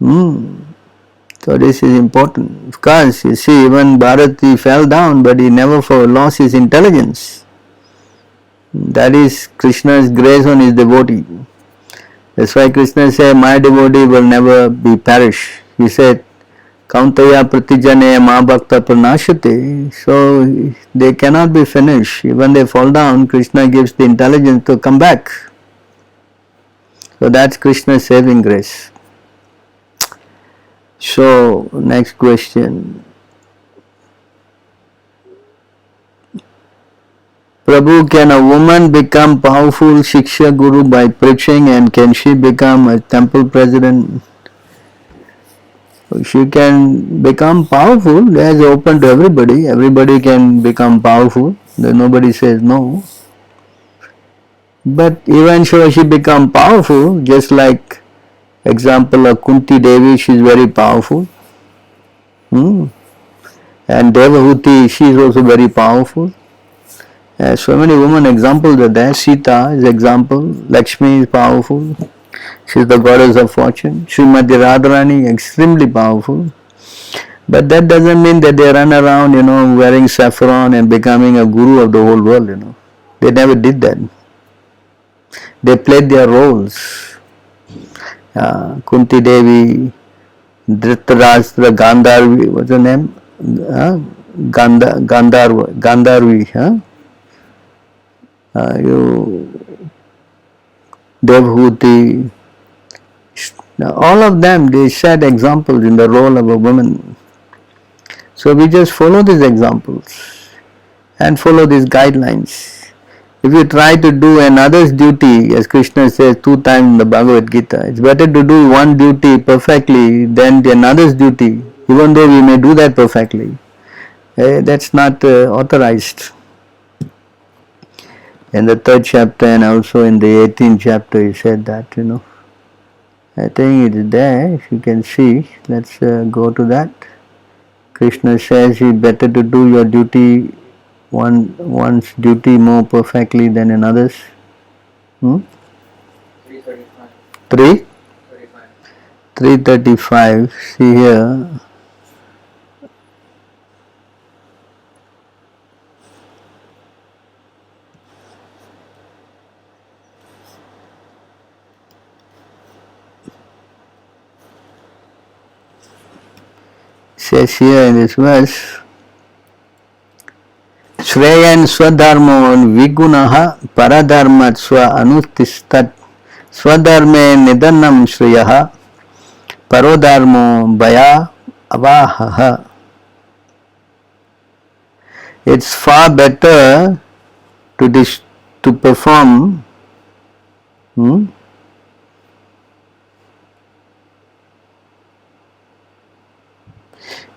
So this is important. Of course, you see, even Bharati fell down, but he never lost his intelligence. That is Krishna's grace on his devotee. That's why Krishna said, my devotee will never be perish. He said, Kauntaya pratijane ma bhakta pranashate. So they cannot be finished. When they fall down, Krishna gives the intelligence to come back. So that's Krishna's saving grace. So next question. Prabhu, can a woman become powerful Shiksha Guru by preaching, and can she become a temple president? She can become powerful. That is open to everybody. Everybody can become powerful. Nobody says no. But eventually she become powerful, just like example of Kunti Devi, she is very powerful. And Devahuti, she is also very powerful. So many women examples are there. Sita is example. Lakshmi is powerful. She is the goddess of fortune. Srimati Radharani, extremely powerful. But that doesn't mean that they run around, wearing saffron and becoming a guru of the whole world, They never did that. They played their roles. Kunti Devi, Dhritarashtra, Gandharvi, what's her name? Gandharvi, Devhuti. All of them, they set examples in the role of a woman. So we just follow these examples and follow these guidelines. If you try to do another's duty, as Krishna says 2 times in the Bhagavad Gita, it's better to do one duty perfectly than another's duty, even though we may do that perfectly. That's not authorized. In the 3rd chapter and also in the 18th chapter, he said that, I think it is there, if you can see. Let's go to that. Krishna says it's better to do your duty, one's duty more perfectly than another's. 335. 3? 335. See here. Says here in this verse, Shreyan swadharmo vigunaha paradharmat swa anustistat swadharme nidanam shreyaha parodharmo bhaya avahaha. It's far better to perform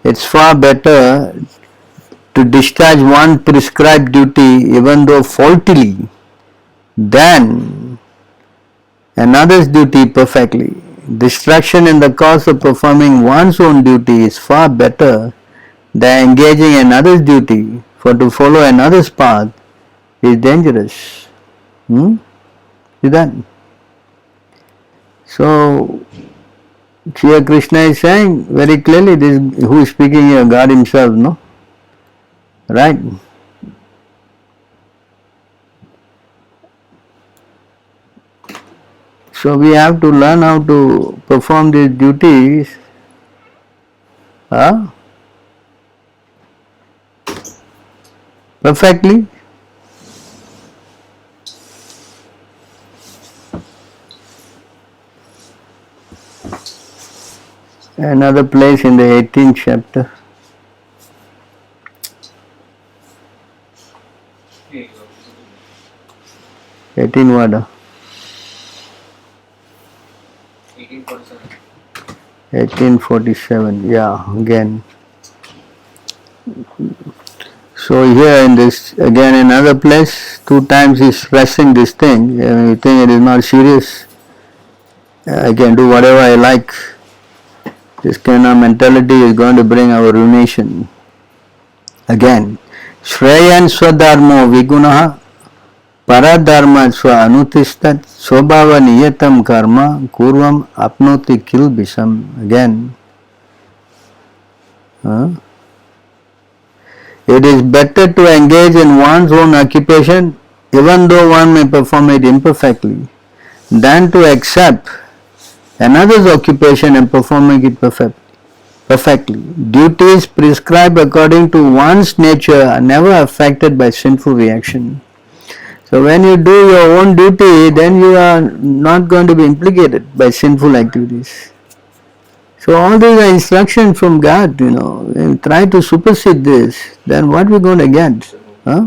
it's far better to discharge one prescribed duty, even though faultily, than another's duty perfectly. Distraction in the course of performing one's own duty is far better than engaging in another's duty, for to follow another's path is dangerous. See that? So, Sri Krishna is saying very clearly, this who is speaking here, God himself, no? Right? So we have to learn how to perform these duties perfectly. Another place in the 18th chapter. 18 18 what? 1847. 1847, yeah, again. So here in this, again another place, 2 times he's stressing this thing. You think it is not serious? I can do whatever I like. This kind of mentality is going to bring our ruination. Again, Shreyan Swadharmo Vigunaha Paradharma Swa Anutistat Swabhava Niyatam Karma Kurvam Apnoti Kilbisham. Again. It is better to engage in one's own occupation, even though one may perform it imperfectly, than to accept another's occupation and performing it perfectly. Duties prescribed according to one's nature are never affected by sinful reaction. So when you do your own duty, then you are not going to be implicated by sinful activities. So all these are instructions from God, and try to supersede this, then what we are going to get? Huh?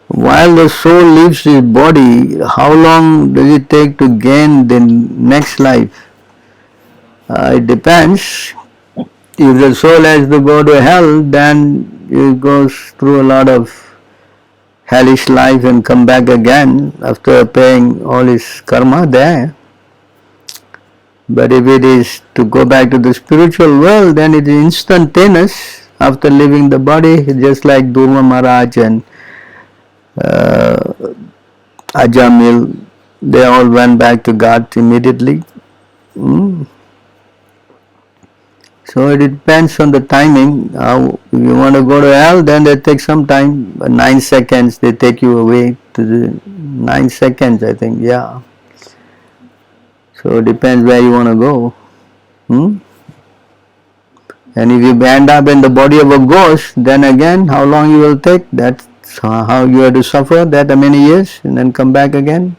While the soul leaves his body, how long does it take to gain the next life? It depends. If the soul has to go to hell, then it goes through a lot of hellish life and come back again after paying all his karma there. But if it is to go back to the spiritual world, then it is instantaneous after leaving the body, just like Dhurva Maharaj and Ajamil, they all went back to God immediately. So it depends on the timing. If you want to go to hell, then they take some time. 9 seconds, they take you away to the 9 seconds, I think, yeah. So it depends where you want to go. And if you end up in the body of a ghost, then again, how long you will take? That's how you have to suffer that many years and then come back again.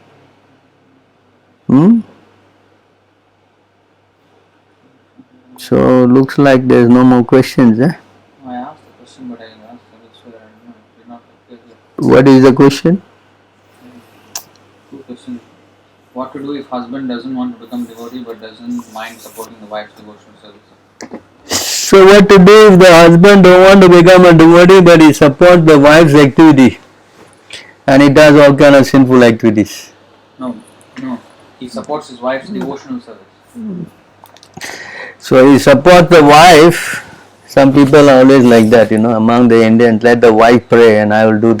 So looks like there's no more questions. I asked the question, but I asked elsewhere. I did not get it. What is the question? 2 questions. What to do if husband doesn't want to become devotee but doesn't mind supporting the wife's devotional service? So what to do if the husband don't want to become a devotee but he supports the wife's activity and he does all kind of sinful activities? No. He supports his wife's devotional service. So he supports the wife. Some people are always like that, among the Indians. Let the wife pray and I will do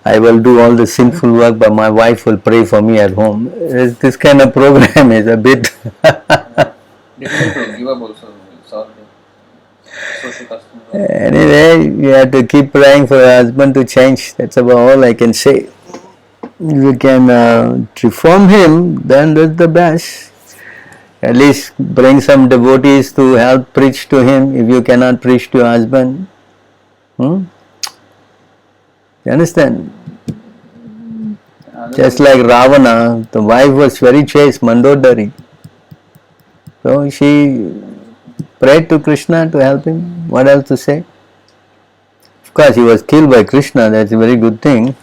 I will do all the sinful work, but my wife will pray for me at home. This kind of program is a bit difficult to give up also. Social custom. Anyway, you have to keep praying for your husband to change. That's about all I can say. If you can reform him, then that's the best. At least bring some devotees to help preach to him if you cannot preach to your husband. You understand? Just like Ravana, the wife was very chaste, Mandodari. So she prayed to Krishna to help him. What else to say? Of course, he was killed by Krishna. That's a very good thing.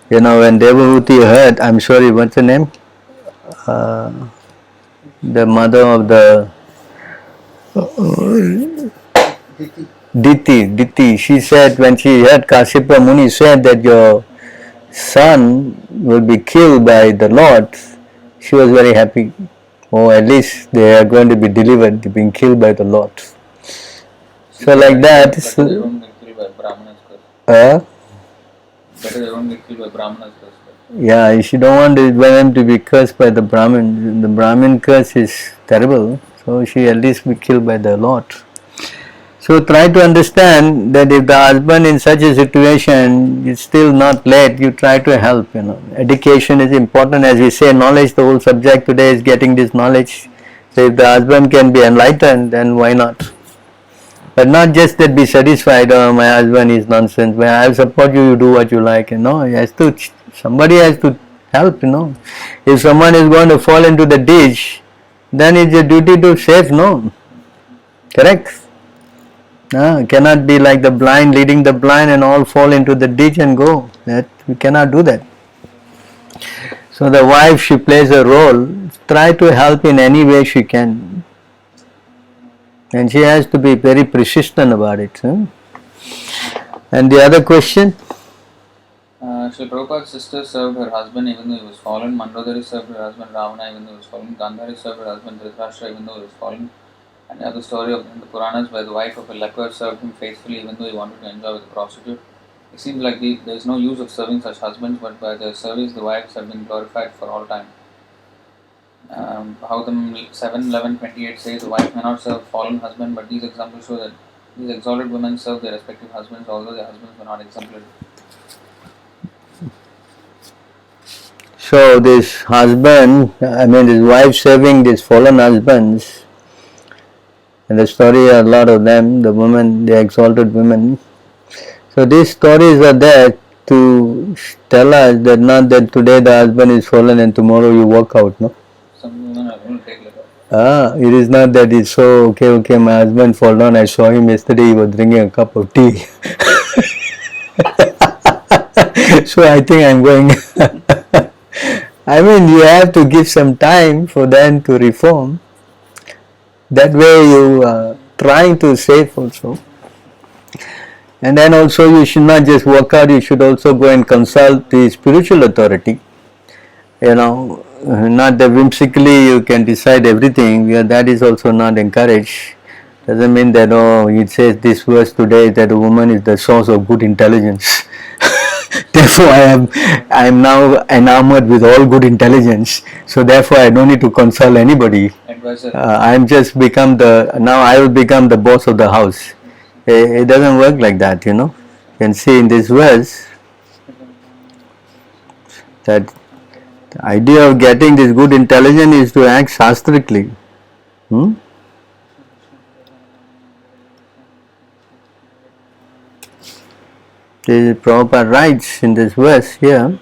When Devahuti heard, I'm sorry, what's her name? The mother of the Diti. She said, when she heard Kashyapa Muni said that your son will be killed by the Lord, she was very happy. Or at least they are going to be delivered, being killed by the Lord. So like that. Better they don't get killed by Brahmanas first. Better they don't get killed by Brahmanas first. Yeah, you don't want them to be cursed by the Brahmin. The Brahmin curse is terrible. So she at least be killed by the Lord. So try to understand that if the husband in such a situation is still not late, you try to help. Education is important, as we say. Knowledge. The whole subject today is getting this knowledge. So if the husband can be enlightened, then why not? But not just that be satisfied. Oh, my husband is nonsense. Well, I'll support you. You do what you like. Somebody has to help. If someone is going to fall into the ditch, then it's a duty to save. No. Correct? Cannot be like the blind leading the blind and all fall into the ditch and go. That we cannot do that. So the wife, she plays a role. Try to help in any way she can, and she has to be very persistent about it. And the other question? Sri Prabhupada's sister served her husband even though he was fallen. Mandodari served her husband Ravana even though he was fallen. Gandhari served her husband Dhritarashtra even though he was fallen. And the other story of in the Puranas where the wife of a leper served him faithfully even though he wanted to enjoy with a prostitute. It seems like there is no use of serving such husbands, but by their service the wives have been glorified for all time. Bhagavatam 7:11-28 says the wife may not serve fallen husband, but these examples show that these exalted women serve their respective husbands, although their husbands were not exemplary. So this husband, this wife serving these fallen husbands, and the story are a lot of them, the women, the exalted women. So these stories are there to tell us that not that today the husband is fallen and tomorrow you walk out, no? Some women are going to take liquor. It is not that it's so, okay, my husband fall down, I saw him yesterday, he was drinking a cup of tea. So I think I'm going. You have to give some time for them to reform. That way you are trying to save also. And then also you should not just work out, you should also go and consult the spiritual authority. Not that whimsically you can decide everything, that is also not encouraged. Doesn't mean that, it says this verse today that a woman is the source of good intelligence. Therefore I am now enamored with all good intelligence, so therefore I don't need to consult anybody. I am just now I will become the boss of the house. It doesn't work like that, You can see in this verse that the idea of getting this good intelligence is to act shastrically. The Prabhupada writes in this verse here,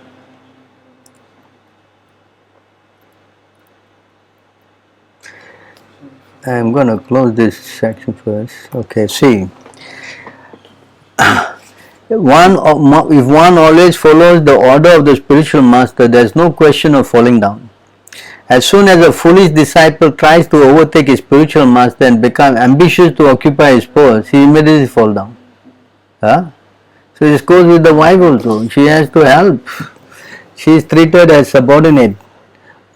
I am going to close this section first. Okay, see. If one always follows the order of the spiritual master, there is no question of falling down. As soon as a foolish disciple tries to overtake his spiritual master and become ambitious to occupy his post, he immediately falls down. So this goes with the wife also. She has to help. She is treated as subordinate.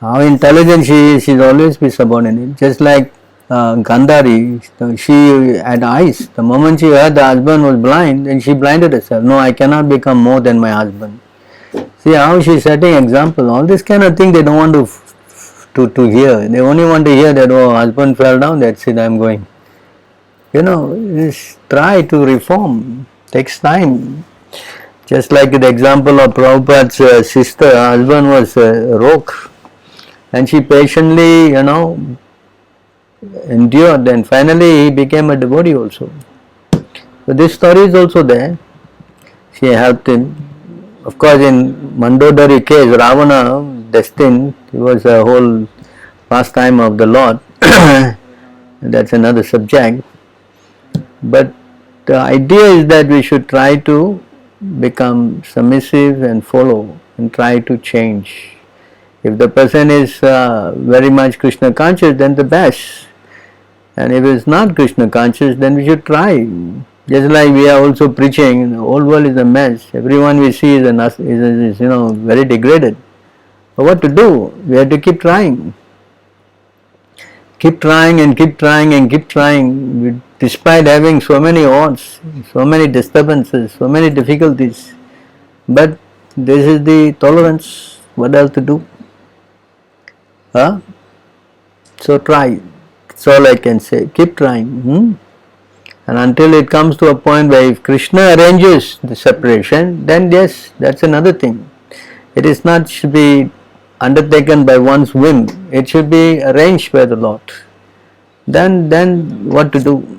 How intelligent she is, she will always be subordinate. Just like Gandhari, she had eyes. The moment she heard the husband was blind, then she blinded herself. No, I cannot become more than my husband. See how she is setting example. All this kind of thing they don't want to hear. They only want to hear that, husband fell down, that's it, I am going. Just try to reform. Takes time. Just like the example of Prabhupada's sister, her husband was a rogue, and she patiently, endured, and finally he became a devotee also. So this story is also there. She helped him. Of course, in Mandodari case, Ravana destined, he was a whole pastime of the Lord. That's another subject. But the idea is that we should try to become submissive and follow and try to change. If the person is very much Krishna conscious, then the best. And if it's not Krishna conscious, then we should try. Just like we are also preaching, the whole world is a mess. Everyone we see is very degraded. But what to do? We have to keep trying. Keep trying and keep trying and keep trying. Despite having so many odds, so many disturbances, so many difficulties. But this is the tolerance. What else to do? So try. That's all I can say. Keep trying. And until it comes to a point where if Krishna arranges the separation, then yes, that's another thing. It is not should be undertaken by one's whim. It should be arranged by the Lord. Then what to do?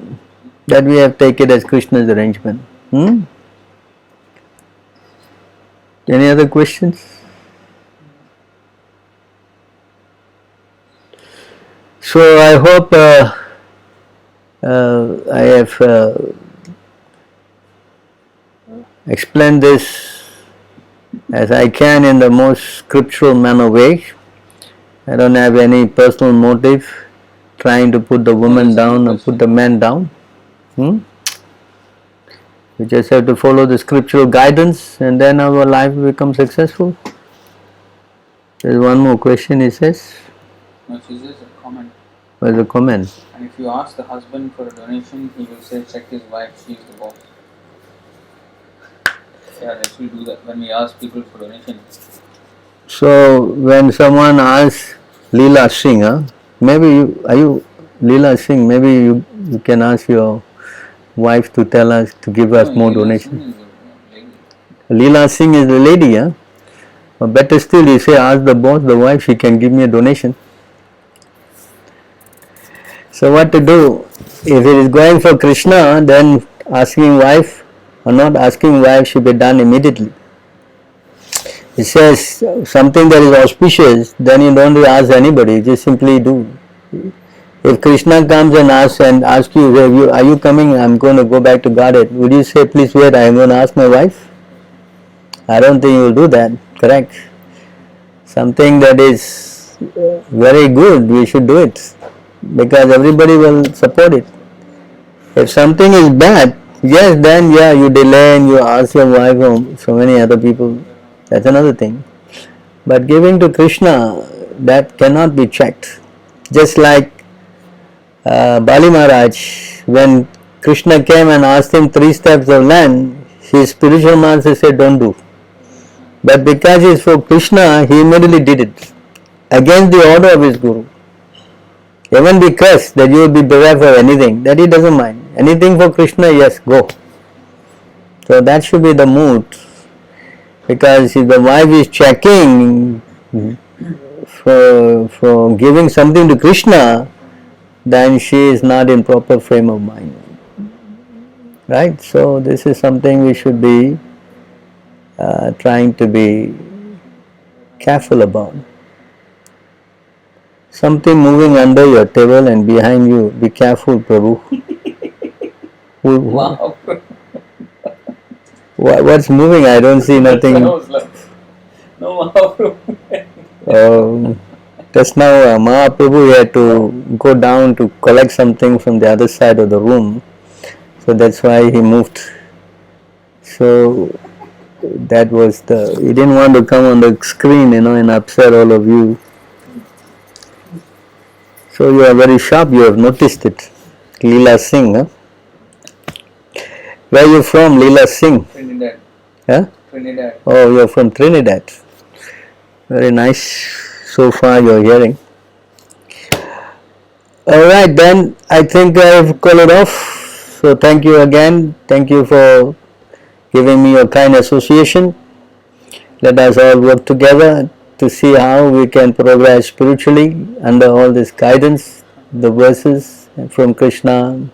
That we have taken as Krishna's arrangement. Any other questions? So I hope I have explained this as I can in the most scriptural manner way. I don't have any personal motive trying to put the woman down or put the man down. We just have to follow the scriptural guidance and then our life becomes successful. There's one more question, he says. No, she says a comment. Where's the comment? And if you ask the husband for a donation, he will say, check his wife, she's the boss. Yeah, they should do that when we ask people for donations. So when someone asks Leela Singh, maybe are you Leela Singh? Maybe you can ask your wife to tell us to give us more donations. Leela Singh is the lady, huh? Or better still, you say ask the boss, the wife, she can give me a donation. So what to do? If it is going for Krishna, then asking wife or not asking wife should be done immediately. It says something that is auspicious, then you don't ask anybody, just simply do. If Krishna comes and asks you, are you coming? I'm going to go back to Godhead. Would you say, please wait, I'm going to ask my wife? I don't think you will do that, correct? Something that is very good, we should do it, because everybody will support it. If something is bad, yes, then you delay and you ask your wife or so many other people, that's another thing. But giving to Krishna, that cannot be checked. Just like Bali Maharaj, when Krishna came and asked him 3 steps of land, his spiritual master said, don't do. But because it's for Krishna, he immediately did it, against the order of his Guru. Even because that you will be bereft of anything, that he doesn't mind. Anything for Krishna, yes, go. So that should be the mood. Because if the wife is checking for giving something to Krishna, then she is not in proper frame of mind. Right? So this is something we should be trying to be careful about. Something moving under your table and behind you, be careful, Prabhu. Wow. What's moving? I don't see nothing. No, Mahaprabhu. Just now Mahaprabhu had to go down to collect something from the other side of the room. So that's why he moved. So that was he didn't want to come on the screen, and upset all of you. So you are very sharp, you have noticed it. Leela Singh, huh? Where are you from, Leela Singh? Trinidad. Huh? Trinidad. Oh, you are from Trinidad. Very nice so far you are hearing. Alright then, I think I have called it off. So thank you again. Thank you for giving me your kind association. Let us all work together to see how we can progress spiritually under all this guidance, the verses from Krishna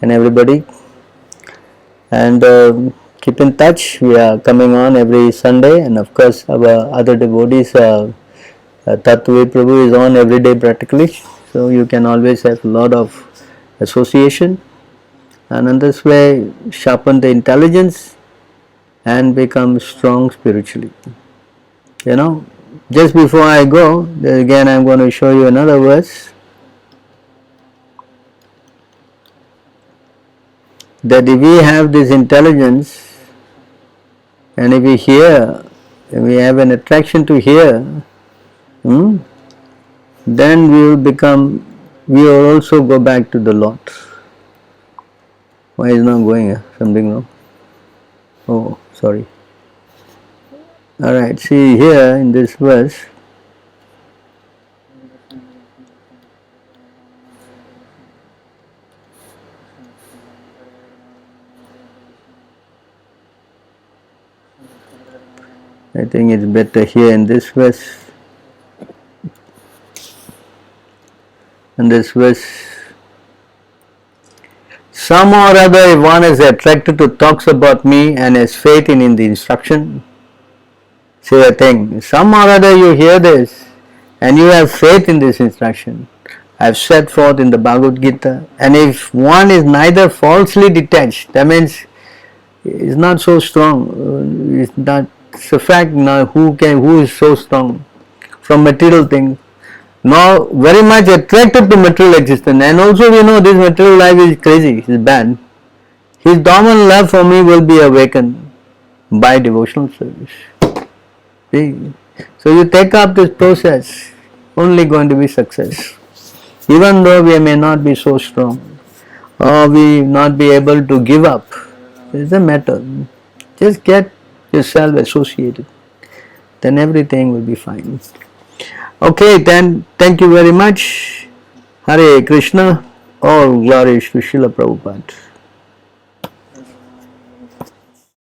and everybody. And keep in touch. We are coming on every Sunday, and of course our other devotees, Tattva Prabhu is on every day practically. So you can always have a lot of association, and in this way sharpen the intelligence and become strong spiritually. Just before I go, again I am going to show you another verse, that if we have this intelligence and if we hear, if we have an attraction to hear, then we will also go back to the Lord. Why is not going? Something wrong? Oh, sorry. Alright, see here in this verse, I think it's better here in this verse. In this verse, some or other, if one is attracted to talks about me and has faith in the instruction, say a thing, some or other you hear this and you have faith in this instruction, I have set forth in the Bhagavad Gita. And if one is neither falsely detached, that means is not so strong. It's not. It's a fact now. Who is so strong from material things? Now very much attracted to material existence, and also we know this material life is crazy. It's bad. His dormant love for me will be awakened by devotional service. See? So you take up this process, only going to be success. Even though we may not be so strong, or we not be able to give up, it doesn't matter. Just get yourself associated, then everything will be fine. Okay, then thank you very much. Hare Krishna. All glories to Srila Prabhupada.